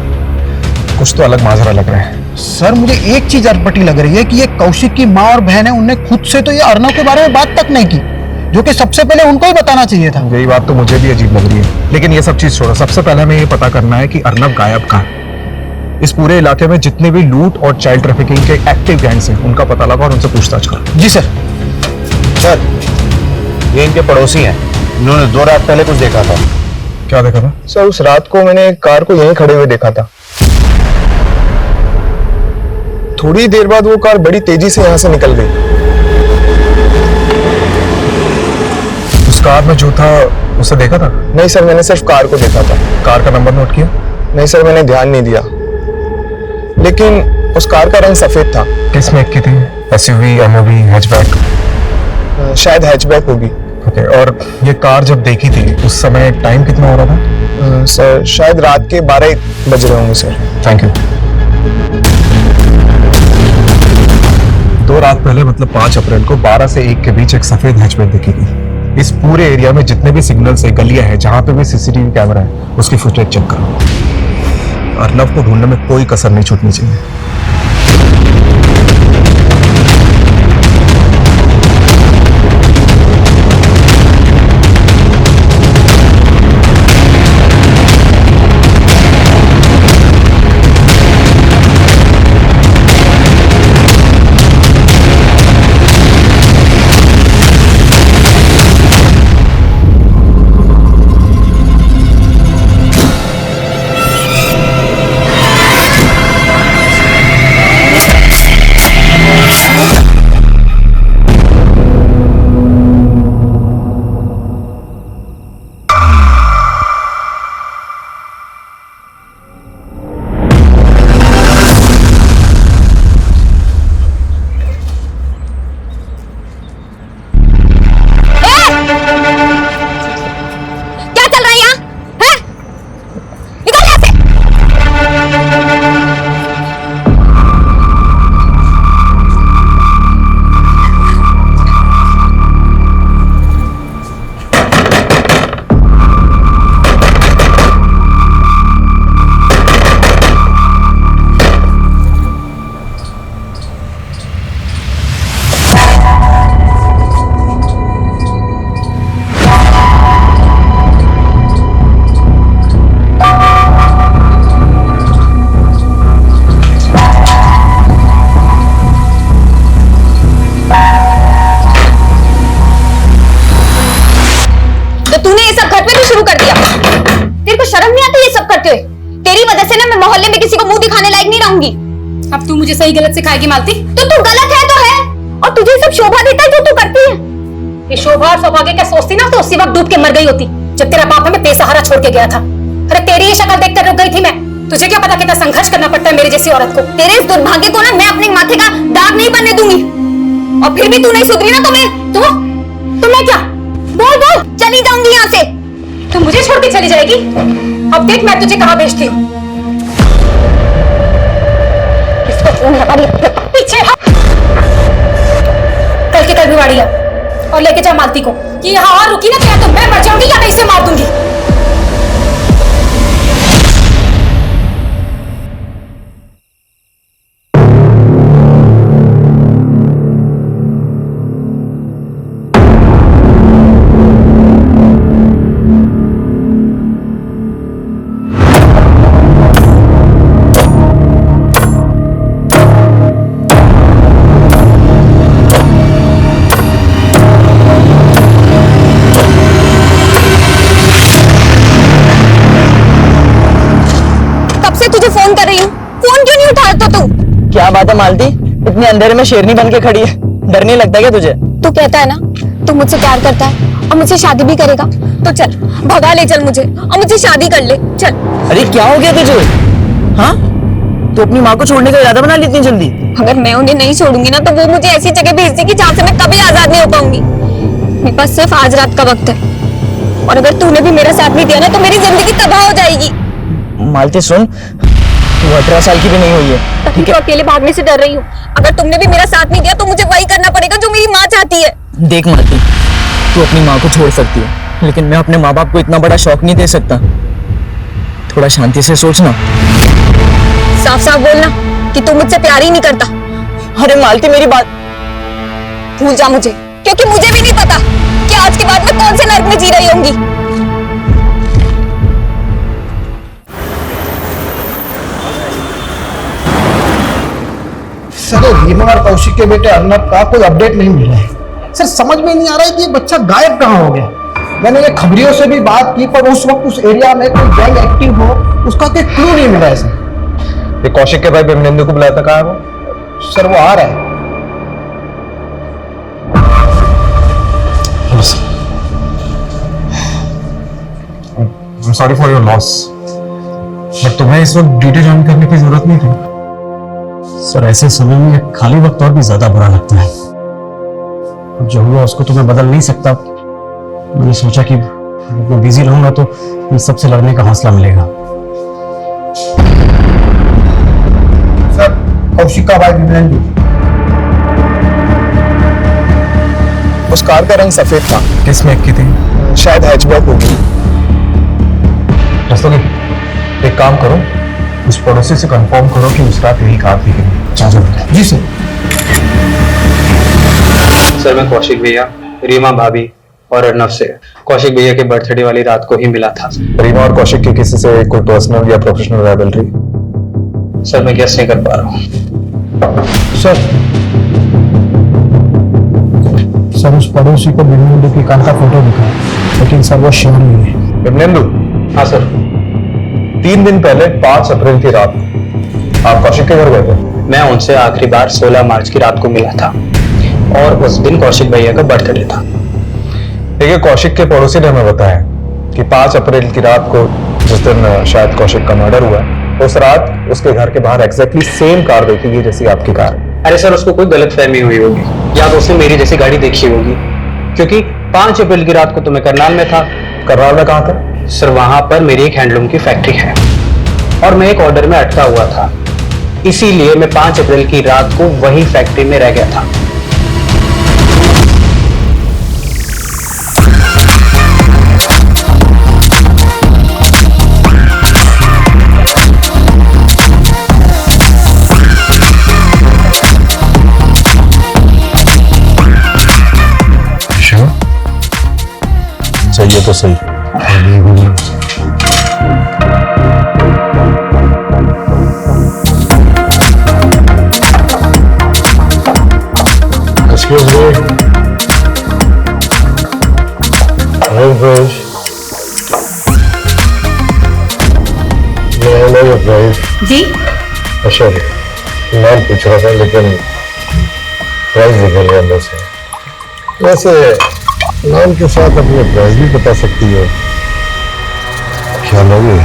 S4: कुछ तो अलग माजरा लग रहा है।
S6: सर, मुझे एक चीज अटपटी लग रही है कि ये कौशिक की माँ और बहन है, उनने खुद से तो ये अर्नव के बारे में बात तक नहीं की, जो कि सबसे पहले उनको ही बताना चाहिए था।
S4: यही बात तो मुझे भी अजीब लग रही है, लेकिन ये सब चीज छोड़ो। सबसे पहले हमें ये पता करना है कि अर्नव गायब कहाँ है। इस पूरे इलाके में जितने भी लूट और चाइल्ड ट्रैफिकिंग के एक्टिव गैंग्स हैं, उनका पता लगा और उनसे पूछताछ करो।
S6: जी सर।
S10: सर, ये इनके पड़ोसी हैं, इन्होंने 2 रात पहले कुछ देखा था।
S4: क्या देखा था?
S10: सर, उस रात को मैंने कार को यहीं खड़े हुए देखा था। थोड़ी देर बाद वो कार बड़ी तेजी से यहाँ से निकल गई।
S4: उस कार में जो था उसे देखा था?
S10: नहीं सर, मैंने सिर्फ कार को देखा था।
S4: कार का नंबर नोट किया?
S10: नहीं सर, मैंने ध्यान नहीं दिया, लेकिन उस कार का रंग सफेद था।
S4: किस मेक की थी? SUV, MOV, hatchback?
S10: शायद हैचबैक होगी।
S4: ओके, और ये कार जब देखी थी उस समय टाइम कितना हो रहा था?
S10: सर, शायद रात के 12 बज रहे होंगे सर।
S4: Thank you. 2 रात पहले, मतलब 5 अप्रैल को 12 से 1 के बीच एक सफेद हैचबैक देखी थी। इस पूरे एरिया में जितने भी सिग्नल्स है, गलियां हैं, जहां पे भी सीसीटीवी कैमरा है, उसकी फुटेज चेक करो। अर्नव को ढूंढने में कोई कसर नहीं छूटनी चाहिए।
S7: खाने लायक नहीं रहूंगी।
S8: अब तू मुझे सही गलत सिखाएगी मालती?
S7: तो तू गलत है तो है, और तुझे सब शोभा देता है जो तू करती है।
S8: ये शोभा और सौभाग्य क्या सोचती ना तो उसी वक्त डूब के मर गई होती जब तेरा बाप हमें बेसहारा छोड़ के गया था। अरे तेरी ये शक्ल देखकर रुक गई थी मैं। तुझे क्या पता कितना संघर्ष करना पड़ता है मेरी जैसी औरत को।
S7: तेरे इस दुर्भाग्य को ना मैं अपने माथे का दाग नहीं बनने दूंगी। और फिर भी तू नहीं सुधरी ना तो मैं क्या बोल बोल चली जाऊंगी यहाँ से।
S8: तू मुझे छोड़ के चली जाएगी? अब देख मैं तुझे कहाँ भेजती हूँ।
S7: इसको फोन लगा रही
S8: पीछे हट। कल के कल भिवाड़ी आ और लेके जा मालती को कि यहाँ और रुकी ना तो या तो मैं मर जाऊंगी या मैं इसे मार दूंगी।
S7: फोन कर रही हूँ, फोन क्यों नहीं उठाता तू?
S12: क्या बात है मालती, इतने अंधेरे में शेरनी बन के खड़ी है, डर नहीं लगता क्या तुझे?
S7: तू कहता है ना तू मुझसे प्यार करता है और मुझसे शादी भी करेगा, तो चल भगा ले चल मुझे और मुझसे शादी कर ले चल।
S12: अरे क्या हो गया तुझे? हाँ, तू अपनी माँ को छोड़ने का इरादा बना ली इतनी जल्दी?
S7: अगर मैं उन्हें नहीं छोड़ूंगी ना तो वो मुझे ऐसी जगह भेज देगी जहाँ से मैं कभी आजाद नहीं हो पाऊंगी। मेरे पास सिर्फ आज रात का वक्त है, और अगर तूने भी मेरा साथ नहीं दिया ना तो मेरी जिंदगी तबाह हो जाएगी।
S12: मालती सुन, तू 18 साल की भी नहीं हुई है,
S7: ठीक है? अकेले भागने से डर रही हूँ। अगर तुमने भी मेरा साथ नहीं दिया तो मुझे वही करना पड़ेगा जो मेरी माँ चाहती है।
S12: देख मालती, तू अपनी माँ को छोड़ सकती है, लेकिन मैं अपने माँ बाप को इतना बड़ा शौक नहीं दे सकता। थोड़ा शांति से सोचना।
S7: साफ साफ बोलना कि तू मुझसे प्यार ही नहीं करता।
S12: अरे मालती मेरी बात
S7: भूल जा मुझे, क्योंकि मुझे भी नहीं पता कि आज के बाद मैं कौन से नर्क में जी रही होंगी।
S13: सर रीमा और कौशिक के बेटे अर्नब का कोई अपडेट नहीं मिला है। सर समझ में नहीं आ रहा है कि ये बच्चा गायब कहाँ हो गया। मैंने ये खबरियों से भी बात की पर उस वक्त उस एरिया में कोई गैंग एक्टिव हो उसका कोई क्लू नहीं मिला है सर।
S4: ये कौशिक के भाई बिमलेंदु को बुलाया था, कहाँ है वो?
S13: सर वो आ रहा है।
S4: Sorry for your loss, but तुम्हें इस वक्त ड्यूटी ज्वाइन करने की जरूरत नहीं थी।
S14: सर ऐसे समय में खाली वक्त और भी ज्यादा बुरा लगता है। अब जो हुआ उसको तो मैं बदल नहीं सकता। मैंने सोचा कि मैं बिजी रहूंगा तो इन सबसे लड़ने का हौसला मिलेगा।
S13: सर कौशिक का भाई बिमलेंदु,
S4: उस कार का रंग सफेद था। किस मेक की थी? शायद हैचबैक होगी। रस्तोगी, एक काम करो, उस पड़ोसी से कंफर्म करो कि उस रात यही कार थी।
S13: जी सर।
S3: सर मैं कौशिक भैया, रीमा भाभी और अर्नब से कौशिक भैया के बर्थडे वाली रात को ही मिला था।
S4: रीमा और कौशिक की किसी से कोई पर्सनल या प्रोफेशनल राइवलरी?
S3: सर मैं गेस नहीं कर पा रहा हूँ।
S13: सर उस पड़ोसी को बिमलेंदु की कार का फोटो दिखा, लेकिन सर वो श्योर नहीं है।
S4: बिमलेंदु?
S3: हाँ सर।
S4: 3 दिन पहले 5 अप्रैल की रात आप कौशिक के घर गए थे?
S3: मैं उनसे आखिरी बार 16 मार्च की रात को मिला था और उस दिन कौशिक भैया का बर्थडे था।
S4: देखिए, कौशिक के पड़ोसी ने हमें बताया कि 5 अप्रैल की रात को, जिस दिन शायद कौशिक का मर्डर हुआ, उस रात उसके घर के बाहर एग्जैक्टली सेम कार देखी गई जैसी आपकी कार।
S3: अरे सर उसको कोई गलतफहमी हुई होगी या तो उसने मेरी जैसी गाड़ी देखी होगी, क्योंकि 5 अप्रैल की रात को तो मैं करनाल में था।
S4: करनाल में कहाँ था?
S3: सर वहां पर मेरी एक हैंडलूम की फैक्ट्री है और मैं एक ऑर्डर में अटका हुआ था, इसीलिए मैं 5 अप्रैल की रात को वही फैक्ट्री में रह गया था।
S4: सही है तो सही। Excuse me. Hey, Brave. Yeah, I know you're brave.
S8: जी
S1: अच्छा नाम पूछ रहा था लेकिन प्राइस निकल गया अंदर से। वैसे नाम के साथ अपने प्राइस भी बता सकती हो, क्या लोगे?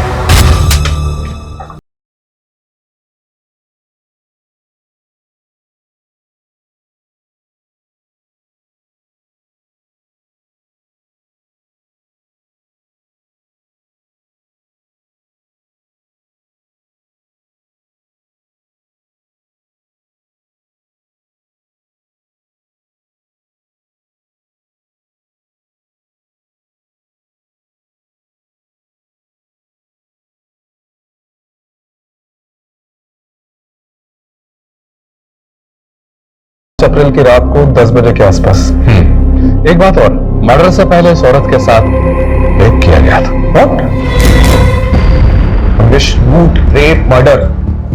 S4: अप्रैल की रात को 10 बजे के आसपास। एक बात और, मर्डर से पहले इस औरत के साथ रेप किया गया था। What? लूट, रेप, मर्डर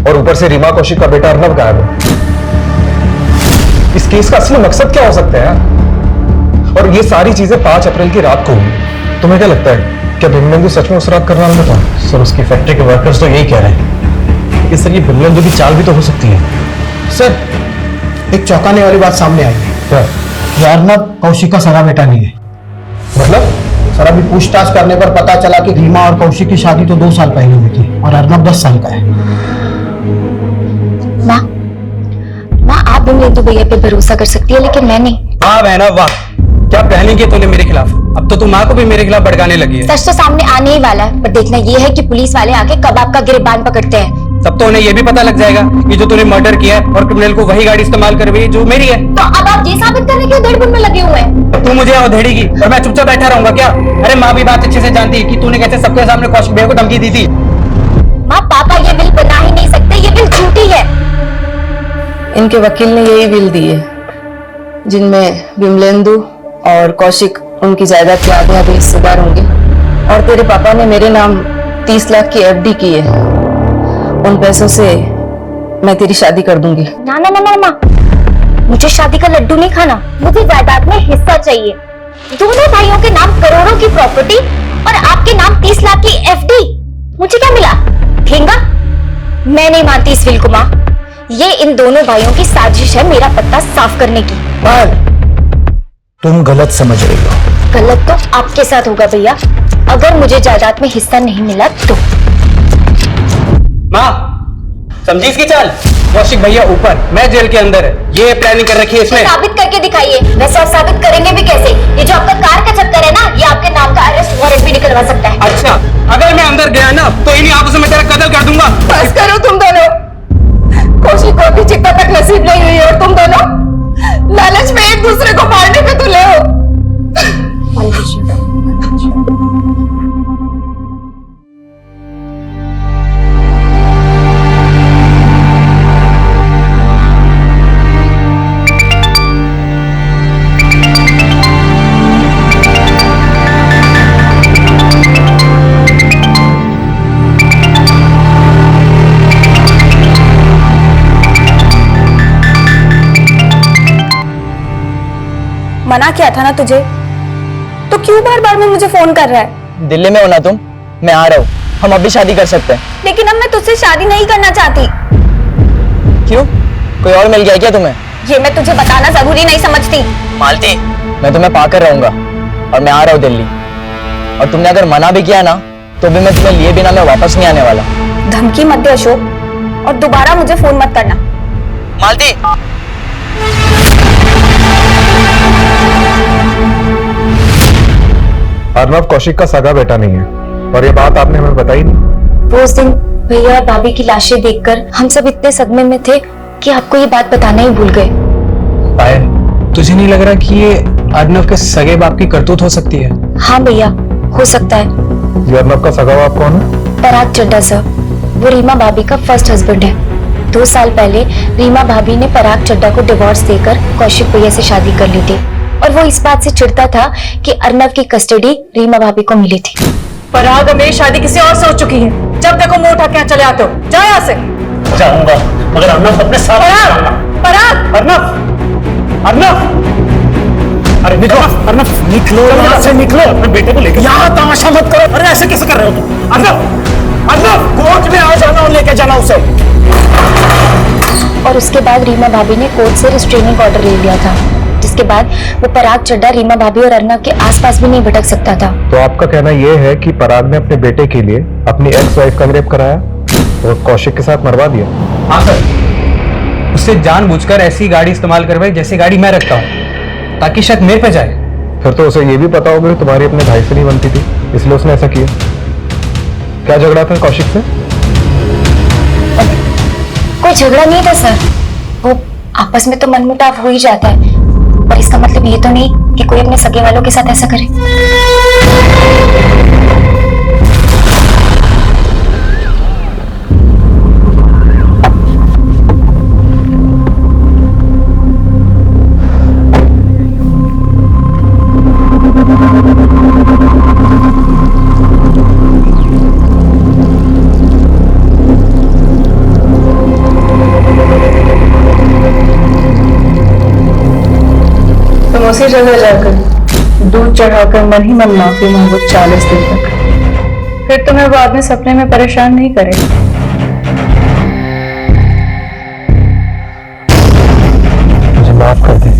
S4: और ऊपर से रीमा कौशिक का बेटा अर्नव गायब है। इस केस का असली मकसद क्या हो सकता है? और ये सारी चीजें 5 अप्रैल की रात को हुई। तुम्हें क्या लगता है, क्या भीमलेंदु सच में उस रात करने वाला था?
S14: सर उसकी फैक्ट्री के वर्कर्स तो यही कह रहे हैं कि सर ये भीमलेंदु की चाल भी तो हो सकती है।
S13: सर एक चौंकाने वाली बात सामने आई है। ये अर्नब कौशिक का सगा बेटा नहीं है।
S4: मतलब?
S13: सर अभी पूछताछ करने पर पता चला कि रीमा और कौशिक की शादी तो 2 साल पहले हुई थी और अर्नब 10 साल का है।
S8: माँ आप भीमलेंदु भैया पे भरोसा कर सकती है लेकिन मैं नहीं।
S6: वाह बहना वाह, क्या प्लानिंग की तूने मेरे खिलाफ। अब तो तुम माँ को भी मेरे खिलाफ भड़काने लगी है।
S8: सच तो सामने आने ही वाला है, पर देखना ये है कि पुलिस वाले आके कब आपका गिरबान पकड़ते हैं।
S6: तब तो उन्हें ये भी पता लग जाएगा कि जो तूने मर्डर किया है और क्रिमिनल को वही गाड़ी इस्तेमाल कर रही है जो मेरी है।
S8: तो अब आप ये साबित करने के उधेड़बुन में लगे हुए हैं।
S6: तू मुझे अधेड़ेगी और मैं चुपचाप बैठा रहूंगा क्या? अरे माँ भी बात अच्छे से जानती है कि तूने कैसे सबके सामने कौशिक भैया को धमकी दी थी।
S8: माँ पापा ये बिल बना ही नहीं सकते, ये बिल झूठी है।
S5: इनके वकील ने यही बिल दी है जिनमें भीमलेंदु और कौशिक उनकी जायदाद के आधे आधे हिस्सेदार होंगे और तेरे पापा ने मेरे नाम 30 लाख की एफडी की है। उन पैसों से मैं तेरी शादी कर दूंगी।
S8: ना ना ना ना माँ, मुझे शादी का लड्डू नहीं खाना, मुझे जायदाद में हिस्सा चाहिए। दोनों भाइयों के नाम करोड़ों की प्रॉपर्टी और आपके नाम 30 लाख की एफडी। मुझे क्या मिला? ठेंगा? मैं नहीं मानती इस बिल को माँ। ये इन दोनों भाइयों की साजिश है मेरा पत्ता साफ करने की।
S13: तुम गलत समझ रही हो।
S8: गलत तो आपके साथ होगा भैया, अगर मुझे जायदाद में हिस्सा नहीं मिला तो।
S6: माँ समझी इसकी चाल? कौशिक भैया ऊपर, मैं जेल के अंदर है, ये प्लानिंग कर रखी है इसने।
S8: साबित करके दिखाइए। वैसे आप साबित करेंगे भी कैसे? ये जो आपका कार का चक्कर है ना, ये आपके नाम का अरेस्ट वारंट भी निकलवा सकता है।
S6: अच्छा, अगर मैं अंदर गया ना तो इन्हीं आंखों से मैं तेरा कत्ल कर दूंगा।
S5: बस करो तुम दोनों। कौशिक को अभी चिक्का तक नसीब नहीं हुई और तुम दोनों लालच में एक दूसरे को मारने पे तुले हो।
S7: मना किया था ना तुझे, तो क्यों बार बार में मुझे फोन कर रहा है?
S12: दिल्ली में हो ना तुम? मैं आ रहा हूँ, हम अभी शादी कर सकते हैं।
S7: लेकिन अब मैं तुझसे शादी नहीं करना चाहती।
S12: क्यों? कोई और मिल गया क्या तुम्हें?
S7: ये मैं तुझे बताना जरूरी नहीं समझती।
S12: मालती, मैं तुम्हें पाकर रहूंगा और मैं आ रहा हूँ दिल्ली। और तुमने अगर मना भी किया ना तो भी मैं तुम्हें लिए बिना मैं वापस नहीं आने वाला।
S7: धमकी मत दे अशोक, और दोबारा मुझे फोन मत करना।
S12: मालती,
S4: अर्नव कौशिक का सगा बेटा नहीं है और ये बात आपने हमें बताई नहीं।
S8: उस दिन भैया और भाभी की लाशें देखकर हम सब इतने सदमे में थे कि आपको ये बात बताना ही भूल गए।
S6: पायल, तुझे नहीं लग रहा कि ये अर्नव के सगे बाप की करतूत हो सकती है?
S8: हाँ भैया, हो सकता है।
S4: ये अर्नव का सगा बाप कौन है?
S8: पराग चड्ढा सर, वो रीमा भाभी का फर्स्ट हस्बैंड है। 2 साल पहले रीमा भाभी ने पराग चड्ढा को डिवोर्स देकर कौशिक भैया से शादी कर ली थी और वो इस बात से चिढ़ता था कि अर्नव की कस्टडी रीमा भाभी को मिली थी।
S5: पराग मेरी शादी किसी और से हो चुकी है। जब देखो मुंह उठा के यहाँ चले आते हो। जाओ यहाँ से।
S14: जाऊंगा मगर अर्नव अपने साथ
S5: पराग, पराग,
S14: अर्नव, अर्नव, अरे निकलो, अर्नव निकलो यहाँ से, निकलो। अपने बेटे को लेकर यहाँ तमाशा मत करो। अरे ऐसे कैसे कर रहे हो तुम? अर्नव, अर्नव कोर्ट में आ जाना और
S10: लेके जाना उसे।
S8: और उसके बाद रीमा भाभी ने कोर्ट से रिस्ट्रेनिंग ऑर्डर ले लिया था, जिसके बाद वो पराग चड्ढा रीमा भाभी और अर्नब के आसपास भी नहीं भटक सकता था।
S2: तो आपका कहना यह है कि पराग ने अपने बेटे के लिए अपनी एक्स वाइफ का रेप कराया और कौशिक के साथ मरवा दिया?
S6: हाँ सर, उससे जानबूझकर ऐसी गाड़ी इस्तेमाल करवाई जैसी गाड़ी मैं रखता हूँ, ताकि शक मेरे पे जाए।
S2: फिर तो उसे ये भी पता होगा कि तुम्हारी अपने भाई से नहीं बनती थी, इसलिए उसने ऐसा किया। क्या झगड़ा था कौशिक से?
S8: कोई झगड़ा नहीं था सर, वो आपस में तो मनमुटाव हो ही जाता है, पर इसका मतलब ये तो नहीं कि कोई अपने सगे वालों के साथ ऐसा करे।
S5: उसी जगह जाकर दूध चढ़ाकर मन ही मन माफी मांगो 40 दिन तक, फिर तुम्हें बाद में सपने में परेशान नहीं करेगा।
S2: मुझे माफ कर दे।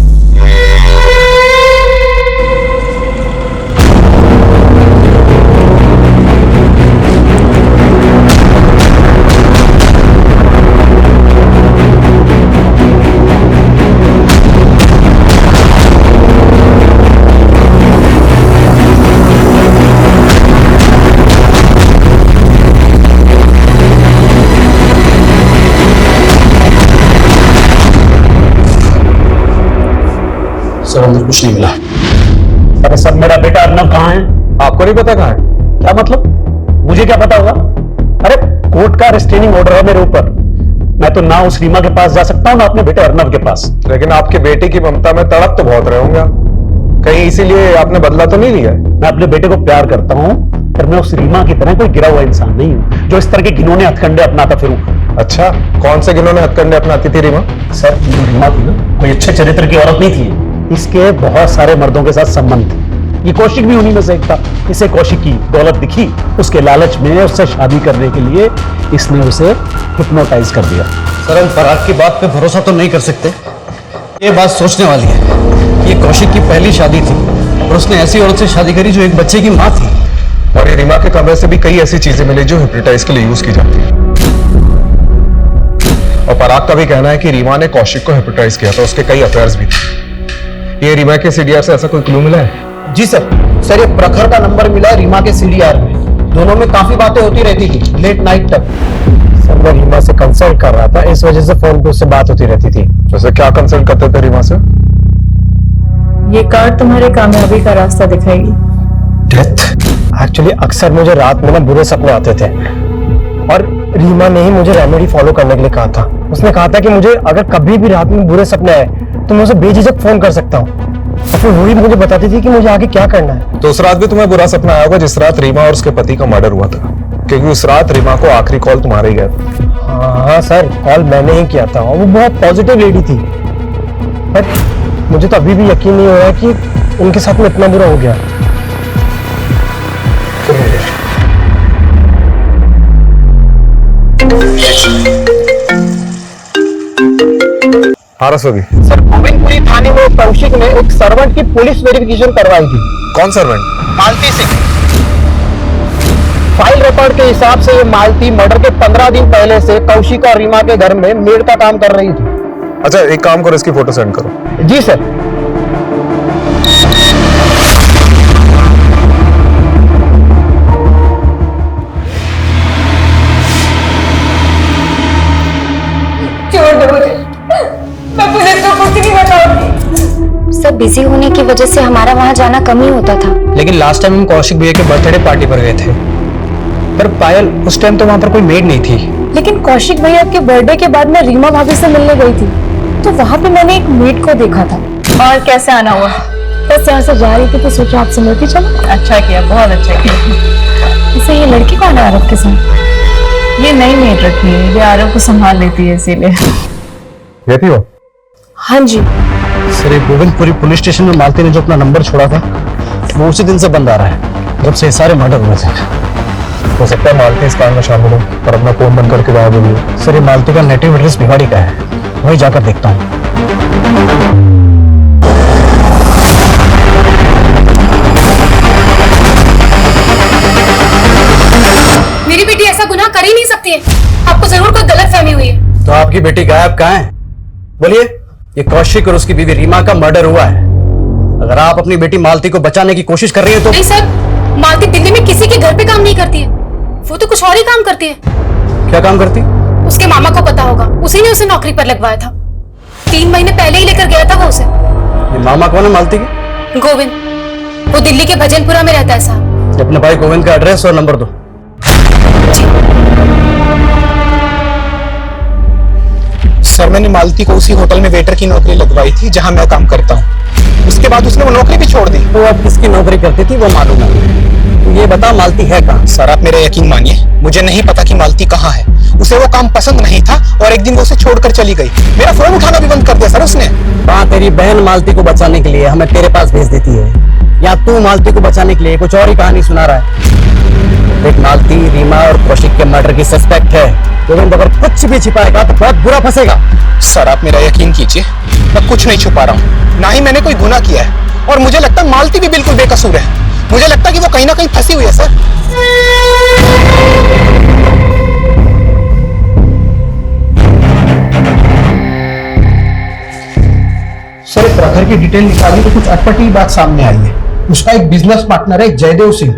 S14: सर अंदर कुछ नहीं मिला। अरे सर मेरा बेटा अर्नब कहाँ है?
S2: आपको नहीं पता कहाँ है?
S14: क्या मतलब? मुझे क्या पता होगा? अरे कोर्ट का रिस्ट्रेनिंग ऑर्डर है मेरे ऊपर, मैं तो ना उस रीमा के पास जा सकता हूँ ना अपने बेटे अर्नब के पास।
S2: लेकिन आपके बेटे की ममता में तड़प तो बहुत रहे होंगे आप। कहीं इसीलिए आपने बदला तो नहीं लिया?
S14: मैं अपने बेटे को प्यार करता हूँ, पर मैं उस रीमा की तरह कोई गिरा हुआ इंसान नहीं हूँ जो इस तरह के घिनौने हथकंडे अपनाता फिरूं।
S2: अच्छा, कौन से घिनौने हथकंडे अपनाती थी रीमा?
S14: सर रीमा थी ना, कोई अच्छे चरित्र की औरत नहीं थी, इसके बहुत सारे मर्दों के साथ संबंध थे। ये कौशिक भी उन्हीं में से एक था। इसे कौशिक की दौलत दिखी, उसके लालच में उससे शादी करने के लिए इसने उसे हिप्नोटाइज कर दिया।
S10: सर हम फराग की बात पे भरोसा तो नहीं कर सकते। ये बात सोचने वाली है कि ये कौशिक की पहली शादी थी और उसने ऐसी औरत से शादी करी जो एक बच्चे की माँ थी।
S2: और ये रीमा के कमरे से भी कई ऐसी चीजें मिली जो हिप्नोटाइज के लिए यूज की जाती है। और पराग का भी कहना है कि रीमा ने कौशिक को हिप्नोटाइज किया था, उसके कई अफेयर्स भी थे। ये रीमा के सीडीआर से ऐसा कोई क्लू मिला है?
S13: जी सर, ये प्रखर का नंबर मिला है रीमा के सीडीआर में। दोनों में काफी बातें होती रहती थी लेट नाइट तक।
S2: सर मैं रीमा से कंसल्ट कर रहा था, इस वजह से फोन पे उससे बात होती रहती थी। वैसे क्या कंसल्ट करते थे रीमा से?
S5: ये कार्ड तुम्हारी कामयाबी का रास्ता दिखाएगी।
S2: डेथ? एक्चुअली अक्सर मुझे रात में ना बुरे सपने आते थे और रीमा ने ही मुझे रेमेडी फॉलो करने के लिए कहा था। उसने कहा था कि मुझे अगर कभी भी रात में बुरे सपने आए तो मैं उसे बेझिझक फोन कर सकता हूँ, और फिर वही मुझे बताती थी कि मुझे आगे क्या करना है। तो उस रात भी तुम्हें बुरा सपना आया होगा जिस रात रीमा और उसके पति का मर्डर हुआ था, क्योंकि उस रात रीमा को आखिरी कॉल तुम्हारा ही गया था। हाँ सर, कॉल मैंने ही किया था और वो बहुत पॉजिटिव लेडी थी, पर मुझे तो अभी भी यकीन नहीं हो रहा कि उनके साथ में इतना बुरा हो गया। हाँ रसोगी।
S13: सर गोविंदपुरी थाने में कौशिक ने एक सर्वेंट की पुलिस वेरिफिकेशन करवाई थी।
S2: कौन सर्वेंट?
S13: मालती सिंह। फाइल रिकॉर्ड के हिसाब से ये मालती मर्डर के 15 दिन पहले से कौशिक और रीमा के घर में मेड का काम कर रही थी।
S2: अच्छा एक काम करो, इसकी फोटो सेंड करो।
S13: जी सर।
S8: सब बिजी होने की वजह से हमारा वहां जाना कम ही होता था।
S6: लेकिन लास्ट टाइम हम कौशिक भैया के बर्थडे पार्टी पर गए थे, पर पायल उस टाइम तो वहां पर कोई मेड नहीं थी।
S5: लेकिन कौशिक भैया के बर्थडे के बाद मैं रीमा भाभी से मिलने गई थी, तो वहां पे मैंने एक मेड को देखा था। और कैसे आना हुआ? बस यहाँ से जा रही थी तो सोचा आपसे मिलती चलो। अच्छा किया, बहुत अच्छा किया। इसे ये लड़की कौन है आरव के साथ? ये नई मेड रखी है, ये आरव को संभाल लेती है इसीलिए।
S2: ये थी वो?
S5: हाँ जी
S14: सर ये गोविंदपुरी पुलिस स्टेशन में मालती ने जो अपना नंबर छोड़ा था वो उसी दिन से बंद आ रहा है, जब से ये सारे मर्डर हुए थे।
S10: हो सकता है मालती इस कांड में शामिल हो और अपना फोन बंद करके गायब हो गई।
S14: सर ये मालती का नेटिव एड्रेस भिवाड़ी का है, वही जाकर देखता हूँ।
S7: मेरी बेटी ऐसा गुनाह कर ही नहीं सकती है, आपको जरूर कोई गलतफहमी हुई है।
S14: तो आपकी बेटी गायब कहाँ है? बोलिए। ये कौशिक और उसकी बीवी रीमा का मर्डर हुआ है। अगर आप अपनी बेटी मालती को बचाने की कोशिश कर रही है तो।
S7: नहीं सर, मालती दिल्ली में किसी के घर पे काम नहीं करती है, वो तो कुछ और ही काम करती है।
S14: क्या काम करती?
S7: उसके मामा को पता होगा, उसी ने उसे नौकरी पर लगवाया था। 3 महीने पहले ही लेकर गया था वो उसे।
S14: ये मामा कौन है मालती की?
S7: गोविंद, वो दिल्ली के भजनपुरा में रहता है साहब।
S14: अपने भाई गोविंद का एड्रेस और नंबर दो।
S13: सर मैंने मालती को उसी होटल में वेटर की नौकरी लगवाई थी जहां मैं काम करता हूं। उसके बाद उसने वो नौकरी भी छोड़ दी।
S14: तो अब किसकी नौकरी करती थी वो मालूम है, तो ये बता मालती है कहाँ?
S13: सर आप मेरा यकीन मानिए, मुझे नहीं पता कि मालती कहाँ है। उसे वो काम पसंद नहीं था और एक दिन वो उसे छोड़कर चली गई। मेरा फोन उठाना भी बंद कर दिया सर उसने।
S14: कहाँ तेरी बहन मालती को बचाने के लिए हमें तेरे पास भेज देती है, या तू मालती को बचाने के लिए कुछ और ही कहानी सुना रहा है? एक मालती, रीमा और कौशिक के मर्डर की सस्पेक्ट है। गोविंद अगर कुछ भी छिपाएगा तो बहुत बुरा फंसेगा।
S13: सर आप मेरा यकीन कीजिए, मैं कुछ नहीं छुपा रहा हूँ, ना ही मैंने कोई गुनाह किया है। और मुझे लगता है मालती भी बिल्कुल बेकसूर है। मुझे लगता है कि वो कहीं ना कहीं फंसी हुई है सर। सर प्रखर की डिटेल निकाली तो कुछ अटपटी बात सामने आई है। उसका एक बिजनेस पार्टनर है जयदेव सिंह,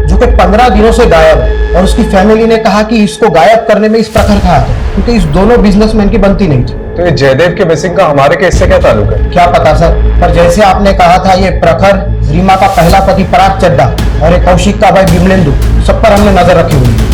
S13: जो कि 15 दिनों से गायब है और उसकी फैमिली ने कहा कि इसको गायब करने में इस प्रखर का हाथ है, क्योंकि इस दोनों बिजनेसमैन की बनती नहीं थी।
S10: तो ये जयदेव के मिसिंग का हमारे केस से क्या ताल्लुक है?
S13: क्या पता सर, पर जैसे आपने कहा था ये प्रखर, रीमा का पहला पति पराग चड्डा और एक कौशिक का भाई विमलेंदु, सब पर हमने नजर रखी हुई है।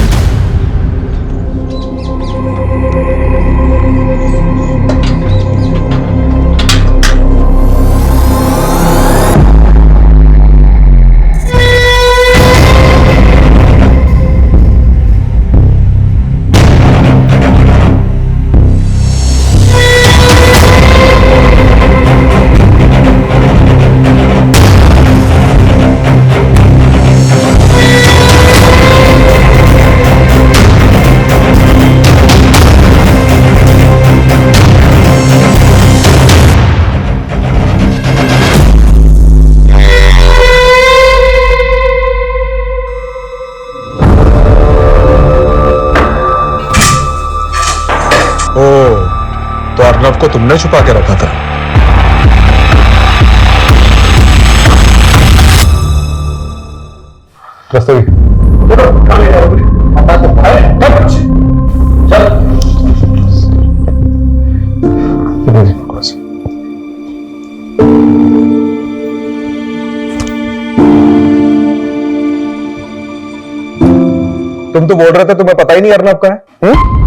S10: तो अर्नव को तुमने छुपा के रखा था? तुम तो बोल रहे थे तुम्हें पता ही नहीं अर्नव का है।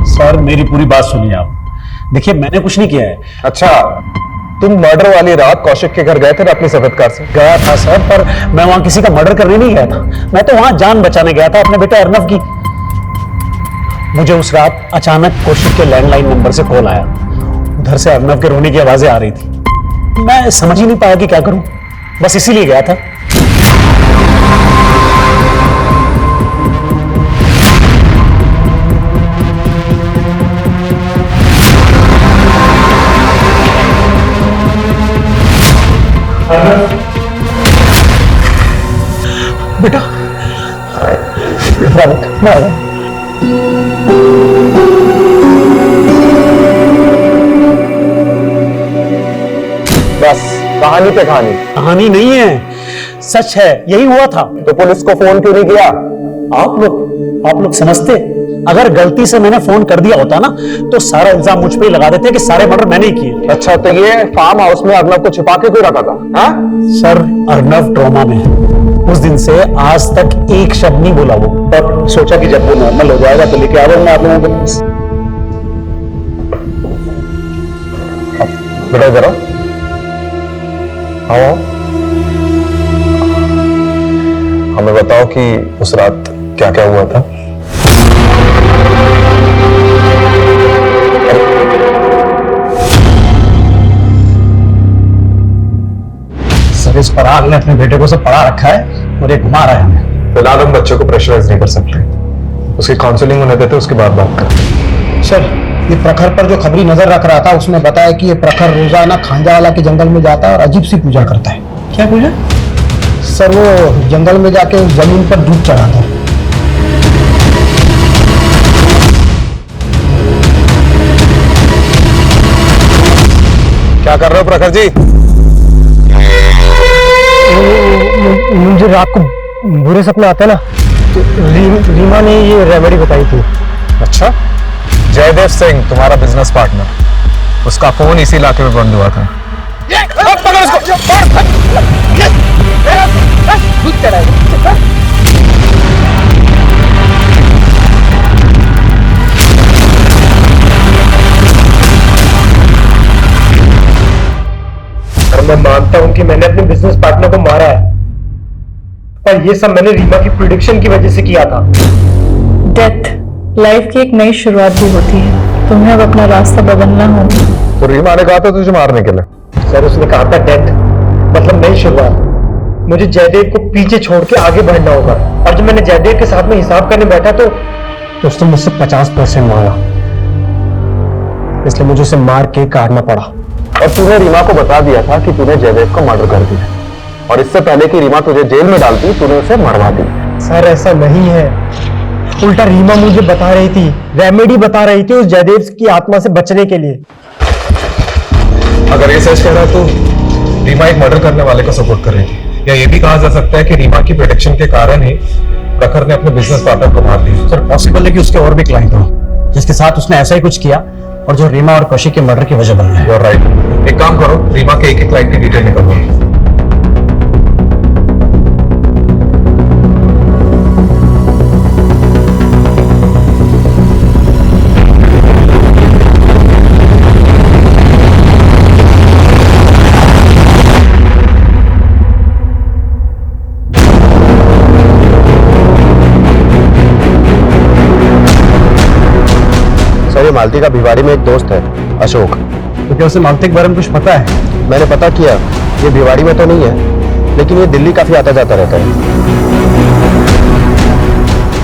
S14: सर मेरी पूरी बात सुनिए आप। देखिए मैंने कुछ नहीं किया है।
S10: अच्छा, तुम मर्डर वाली रात कौशिक के घर गए थे ना अपनी सफेद कार से?
S14: गया था सर, पर मैं वहां किसी का मर्डर करने नहीं गया था। मैं तो वहां जान बचाने गया था अपने बेटे अर्नव की। मुझे उस रात अचानक कौशिक के लैंडलाइन नंबर से कॉल आया। उधर से अर्नव के रोने की आवाजें आ रही थी। मैं समझ ही नहीं पाया कि क्या करूं, बस इसीलिए गया था।
S13: बेटा
S10: बस कहानी पे कहानी।
S14: कहानी नहीं है, सच है, यही हुआ था।
S10: तो पुलिस को फोन क्यों नहीं किया?
S14: आप लोग समझते, अगर गलती से मैंने फोन कर दिया होता ना तो सारा इल्जाम मुझ पे ही लगा देते कि सारे मर्डर मैंने ही किए।
S10: अच्छा, तो ये फार्म हाउस में अर्नव को छिपा के क्यों रखा था? हाँ?
S14: सर अर्नव ट्रॉमा में है। उस दिन से आज तक एक शब्द नहीं बोला वो, और सोचा कि जब वो नॉर्मल हो जाएगा तो लेके आ जाऊंगा आप लोगों के पास।
S10: बेटा जरा आओ, हमें बताओ कि उस रात क्या क्या हुआ था।
S14: सर इस पराग ने अपने बेटे को सब पढ़ा रखा है और ये घुमा रहा है हमें।
S10: फिलहाल हम बच्चों को प्रेशराइज नहीं कर सकते।
S4: उसकी काउंसलिंग होने देते, उसके बाद बात कर।
S13: सर, ये प्रखर पर जो खबरी नजर रख रहा था उसने बताया कि ये प्रखर रोजाना खांजावाला के जंगल में जाता है और अजीब सी पूजा करता है।
S6: क्या पूजा?
S13: सर, वो जंगल में जाके जमीन पर दूध चढ़ाता है।
S4: क्या कर रहे हो प्रखर जी?
S13: मुझे रात को बुरे सपने आते हैं ना, तो रीमा ने ये रेमेडी बताई थी।
S4: अच्छा, जयदेव सिंह तुम्हारा बिजनेस पार्टनर, उसका फोन इसी इलाके में बंद हुआ था।
S13: मैं मानता हूं कि मैंने अपने बिजनेस पार्टनर को मारा है, पर ये सब मैंने रीमा की प्रिडिक्शन की वजह से किया था।
S5: डेथ लाइफ की एक नई शुरुआत भी होती है, तुम्हें अब अपना रास्ता बदलना होगा।
S4: तो रीमा ने कहा था तुझे मारने के लिए।
S13: सर, उसने कहा था डेथ मतलब नई शुरुआत। मुझे जयदेव को पीछे छोड़ के आगे बढ़ना होगा, और जब मैंने जयदेव के साथ में हिसाब करने बैठा तो उसने मुझसे 50% मांगा, इसलिए मुझे उसे मार के काटना पड़ा।
S4: और तूने रीमा को बता दिया था कि तूने जयदेव को मर्डर कर दिया, और इससे पहले कि रीमा तुझे जेल में डालती तूने उसे मरवा दी।
S13: सर, ऐसा नहीं है, उल्टा रीमा मुझे बता रही थी, रेमेडी बता रही थी उस जयदेव की आत्मा से बचने के लिए।
S4: अगर ये सच कह रहा है तो रीमा एक मर्डर करने वाले को सपोर्ट कर रही थी, या ये भी कहा जा सकता है कि रीमा की प्रोटेक्शन के कारण ही प्रखर ने अपने बिजनेस पार्टनर को मार दिया।
S14: सर, पॉसिबल है कि उसके और भी क्लाइंट हो जिसके साथ उसने ऐसा ही कुछ किया और जो रीमा और कौशिक के मर्डर की वजह बन रहे हैं।
S4: You're right। एक काम करो, रीमा के एक क्लाइंट की डिटेल निकालो।
S1: सर, ये मालती का भिवाड़ी में एक दोस्त है, अशोक।
S14: तो क्या उसे मालती के बारे में कुछ पता है?
S1: मैंने पता किया, ये भिवाड़ी में तो नहीं है, लेकिन ये दिल्ली काफी आता जाता रहता है।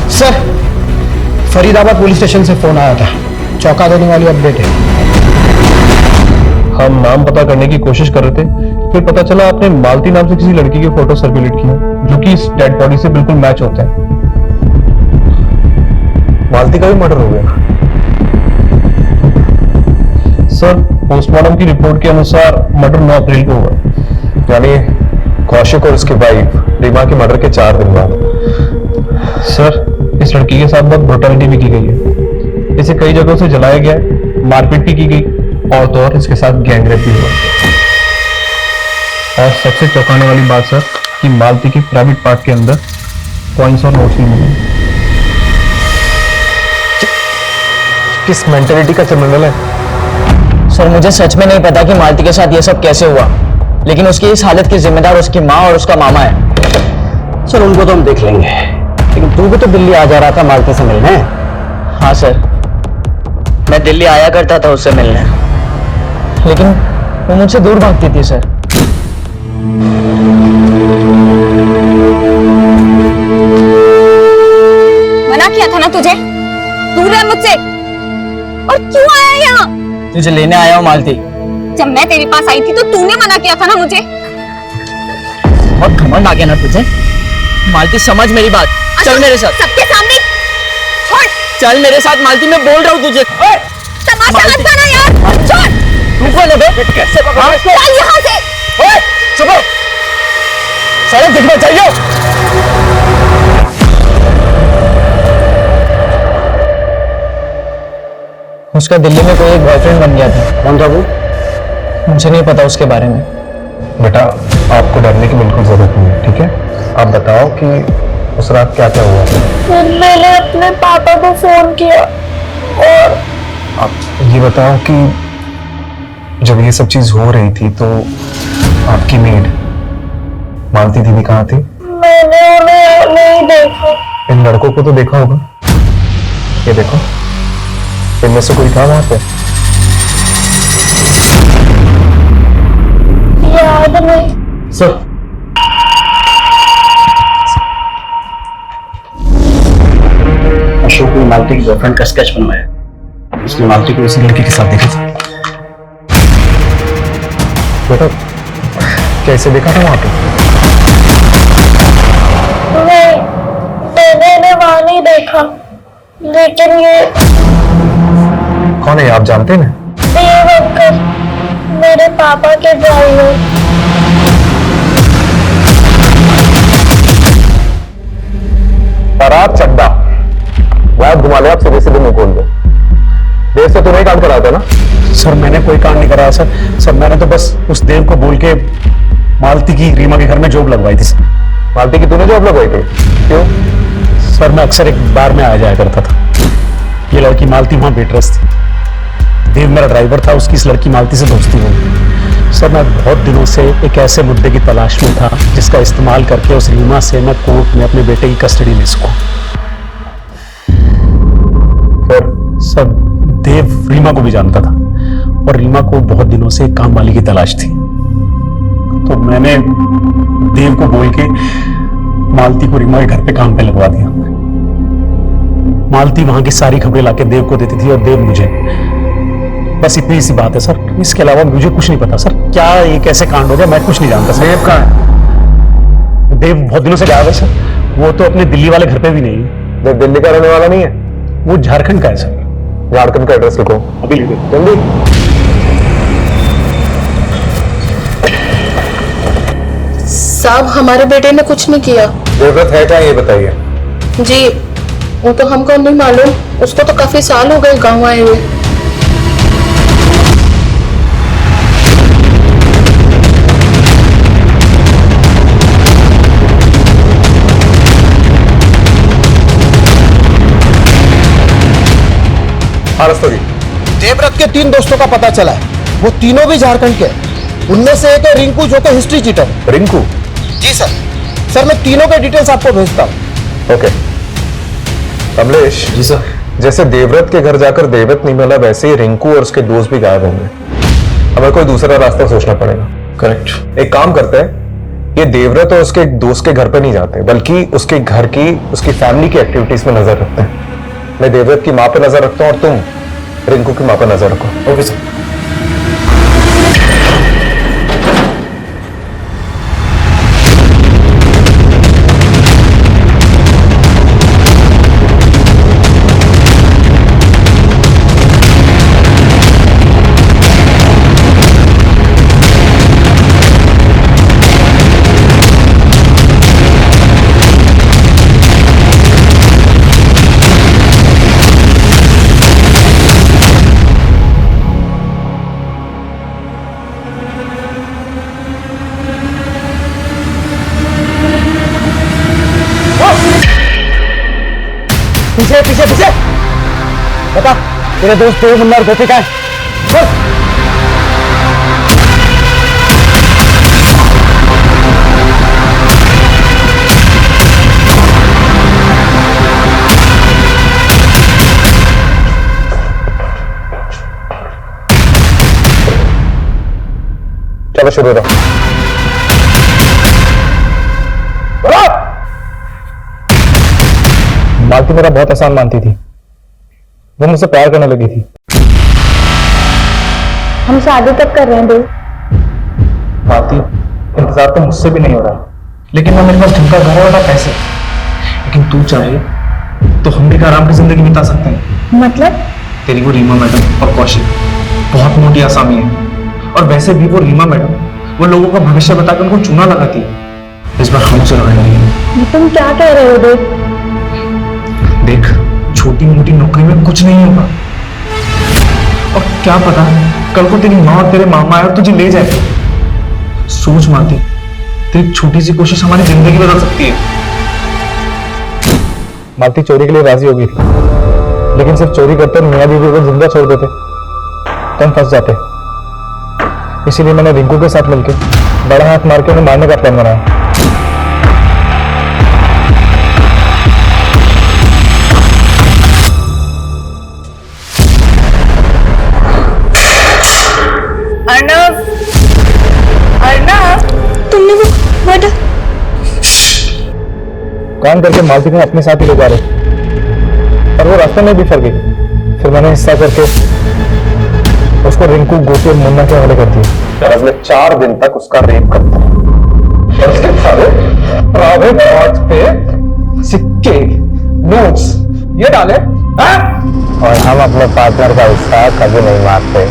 S13: सर, फरीदाबाद पुलिस स्टेशन से फोन आया था, चौंका देने वाली अपडेट है।
S4: हम नाम पता करने की कोशिश कर रहे थे, फिर पता चला आपने मालती नाम से किसी लड़की की फोटो सर्कुलेट की है, जो कि इस डेड बॉडी से बिल्कुल मैच होते हैं। मालती का भी मर्डर हो गया। सर, पोस्टमार्टम की रिपोर्ट के अनुसार मर्डर 9 अप्रैल को हुआ, यानी कौशिक और उसकी वाइफ रीमा के मर्डर के 4 दिन बाद। सर, इस लड़की के साथ बहुत ब्रुटलिटी भी की गई है, इसे कई जगहों से जलाया गया, मारपीट भी की गई, और तो और इसके साथ गैंगरेप भी हुआ। और सबसे चौंकाने वाली बात सर, कि मालती की प्राइवेट पार्ट के अंदर कॉइंस और नोट्स भी मिले। किस मेंटेलिटी का क्रिमिनल है?
S12: सर, मुझे सच में नहीं पता कि मालती के साथ ये सब कैसे हुआ, लेकिन उसकी इस हालत की जिम्मेदार उसकी माँ और उसका मामा है।
S14: सर, उनको तो हम देख लेंगे, लेकिन तू भी तो दिल्ली आ जा रहा था मालती से मिलने।
S12: हाँ सर, मैं दिल्ली आया करता था उससे मिलने, लेकिन वो मुझसे दूर भागती थी सर।
S7: मना किया था ना तुझे, दूर रह मुझसे। और क्यों आया यहाँ?
S12: तुझे लेने आया हूँ मालती।
S7: जब मैं तेरे पास आई थी तो तूने मना किया था ना मुझे।
S12: बहुत घमंड आ गया ना तुझे। मालती, समझ मेरी बात, चल मेरे साथ।
S7: सबके सामने छोड़।
S12: चल मेरे साथ मालती, मैं बोल रहा हूँ तुझे।
S7: तमाशा मत करना यार, छोड़।
S12: तू कौन है बे? कैसे पकड़ा?
S7: चल यहाँ से।
S12: चुप हो, सड़क दिखना चाहिए। उसका दिल्ली में कोई एक बॉयफ्रेंड बन गया था।
S14: कौन था वो?
S12: मुझे नहीं पता उसके बारे में।
S4: बेटा, आपको डरने की बिल्कुल जरूरत नहीं है, ठीक है? आप बताओ कि उस रात क्या क्या हुआ?
S8: मैंने अपने पापा को फोन किया और
S4: आप ये बताओ कि जब ये सब चीज हो रही थी तो आपकी मेड मालती दीदी कहाँ थी?
S8: मैंने उन्हें नहीं देखा।
S4: इन लड़कों को तो देखा होगा, ये देखो, इनमें से कोई था वहां पे?
S8: याद नहीं।
S4: सर,
S11: अशोक
S14: मालती की गर्लफ्रेंड का स्केच बनवाया। उसने मालती को उसी लड़की के साथ देखा था।
S10: बेटा कैसे देखा था वहां पे?
S8: मैंने वहां नहीं देखा, लेकिन ये
S10: कौन है आप जानते हैं?
S8: देव अंकल, मेरे पापा के ड्राइवर।
S10: शराब चड्डा वैद घुमा ले, आप सीधे सीधे मुंह खोल दो। देव से तुम्हें काम करा था ना?
S14: सर मैंने कोई काम नहीं कराया सर। सर मैंने तो बस उस देव को बोल के मालती की रीमा के घर में जॉब लगवाई थी सर।
S10: मालती की तूने जॉब लगवाई थी? क्यों?
S14: सर मैं अक्सर एक बार में आ जाया करता था। ये लड़की मालती वहां वेटरेस थी। देव मेरा ड्राइवर था, उसकी इस लड़की मालती से दोस्ती हो गई। सर मैं बहुत दिनों से एक ऐसे मुद्दे की तलाश में था जिसका इस्तेमाल करके उस रीमा से मैं कोर्ट में अपने बेटे की कस्टडी ले सकूं। सर देव रीमा को भी जानता था और रीमा को बहुत दिनों से एक काम वाली की तलाश थी। तो मैंने देव को बोल के मालती को रीमा के घर पे काम पे लगवा दिया। मालती वहां की सारी खबरें लाके देव को देती थी और देव मुझे। बस इतनी सी बात है सर, इसके अलावा मुझे कुछ नहीं पता सर। क्या ये कैसे कांड हो गया मैं कुछ नहीं जानता सर।
S10: देव कहाँ है?
S14: देव बहुत दिनों से गायब है सर। वो तो अपने दिल्ली वाले घर पे भी नहीं है।
S10: देव दिल्ली का रहने वाला नहीं है?
S14: वो झारखंड का है सर।
S10: झारखंड का एड्रेस लिखो
S14: अभी लिखो
S10: जल्दी।
S7: साहब हमारे बेटे ने कुछ नहीं किया।
S10: जरूरत है क्या ये बताइए?
S7: जी वो तो हमको नहीं मालूम, उसको तो काफी साल हो गए गांव आए हुए।
S13: देवव्रत के 3 दोस्तों का पता चला है, वो तीनों भी झारखंड के हैं। उनमें से एक है रिंकू जो कि हिस्ट्री चीटर।
S10: रिंकू?
S13: जी सर। सर मैं तीनों के डिटेल्स आपको भेजता हूँ।
S10: ओके कमलेश।
S14: जी सर।
S10: जैसे देवव्रत के घर जाकर देवव्रत नहीं मिला, वैसे ही रिंकू और उसके दोस्त भी गायब होंगे। हमें कोई दूसरा रास्ता सोचना पड़ेगा।
S14: करेक्ट।
S10: एक काम करते हैं, ये देवव्रत और उसके दोस्त के घर पे नहीं जाते, बल्कि उसके घर की उसकी फैमिली की एक्टिविटीज में नजर रखते हैं। मैं देवव्रत की माँ पे नजर रखता हूँ और तुम रिंकू की माँ पे नजर रखो।
S14: Okay sir.
S13: पीछे पीछे पीछे बता, तेरे दोस्त देव मुन्ना और गोपी का है? बस
S10: चलो शुरू करो। मालती मेरा बहुत आसान मानती थी, वो मुझसे प्यार करने लगी थी।
S8: हम शादी कब कर रहे हैं देव?
S10: मालती इंतजार तो मुझसे भी नहीं हो रहा, लेकिन ना मेरे पास ढंग का घर है ना पैसे। लेकिन तू चाहे तो हम भी आराम की जिंदगी बिता सकते हैं।
S8: मतलब?
S10: तेरी वो रीमा मैडम और कौशिक बहुत मोटी आसामी है, और वैसे भी वो रीमा मैडम वो लोगों का भविष्य बताकर उनको चूना लगाती है। इस बार हम उसे लगाएंगे।
S8: तुम क्या कह रहे हो देव?
S10: देख, छोटी मोटी नौकरी में कुछ नहीं होगा, और क्या पता कल को तेरी माँ और तेरे मामा आए और तुझे ले जाए। सोच मालती, तेरी छोटी सी कोशिश हमारी जिंदगी बदल सकती है। मालती चोरी के लिए राजी होगी, लेकिन सिर्फ चोरी करते और मियां बीवी को जिंदा छोड़ देते तो हम फंस जाते। इसीलिए मैंने रिंकू के साथ मिलकर बड़ा हाथ मार के उन्हें मारने का प्लान बनाया।
S5: अर्नव, अर्नव,
S7: तुमने वो मर्डर
S10: काम करके मालती को अपने साथ ही ले जा रहे, और और वो रास्ते में बिफर गई। फिर मैंने हिस्सा करके उसको रिंकू, गोपी और मुन्ना के हवाले कर दिया।
S4: अगले 4 दिन तक उसका रेप करता और उसके सारे प्राइवेट पार्ट पे सिक्के, नोट्स ये डाले, हाँ?
S10: और हम अपने पार्टनर का हिस्सा कभी नहीं मारते।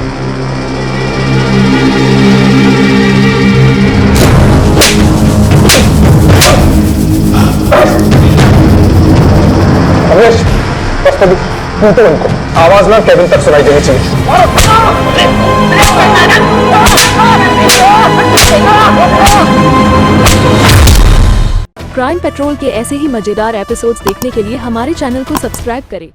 S10: रमेश, बस कभी पूछो उनको, आवाज ना केबिन तक सुनाई देनी चाहिए।
S15: क्राइम पेट्रोल के ऐसे ही मजेदार एपिसोड्स देखने के लिए हमारे चैनल को सब्सक्राइब करें।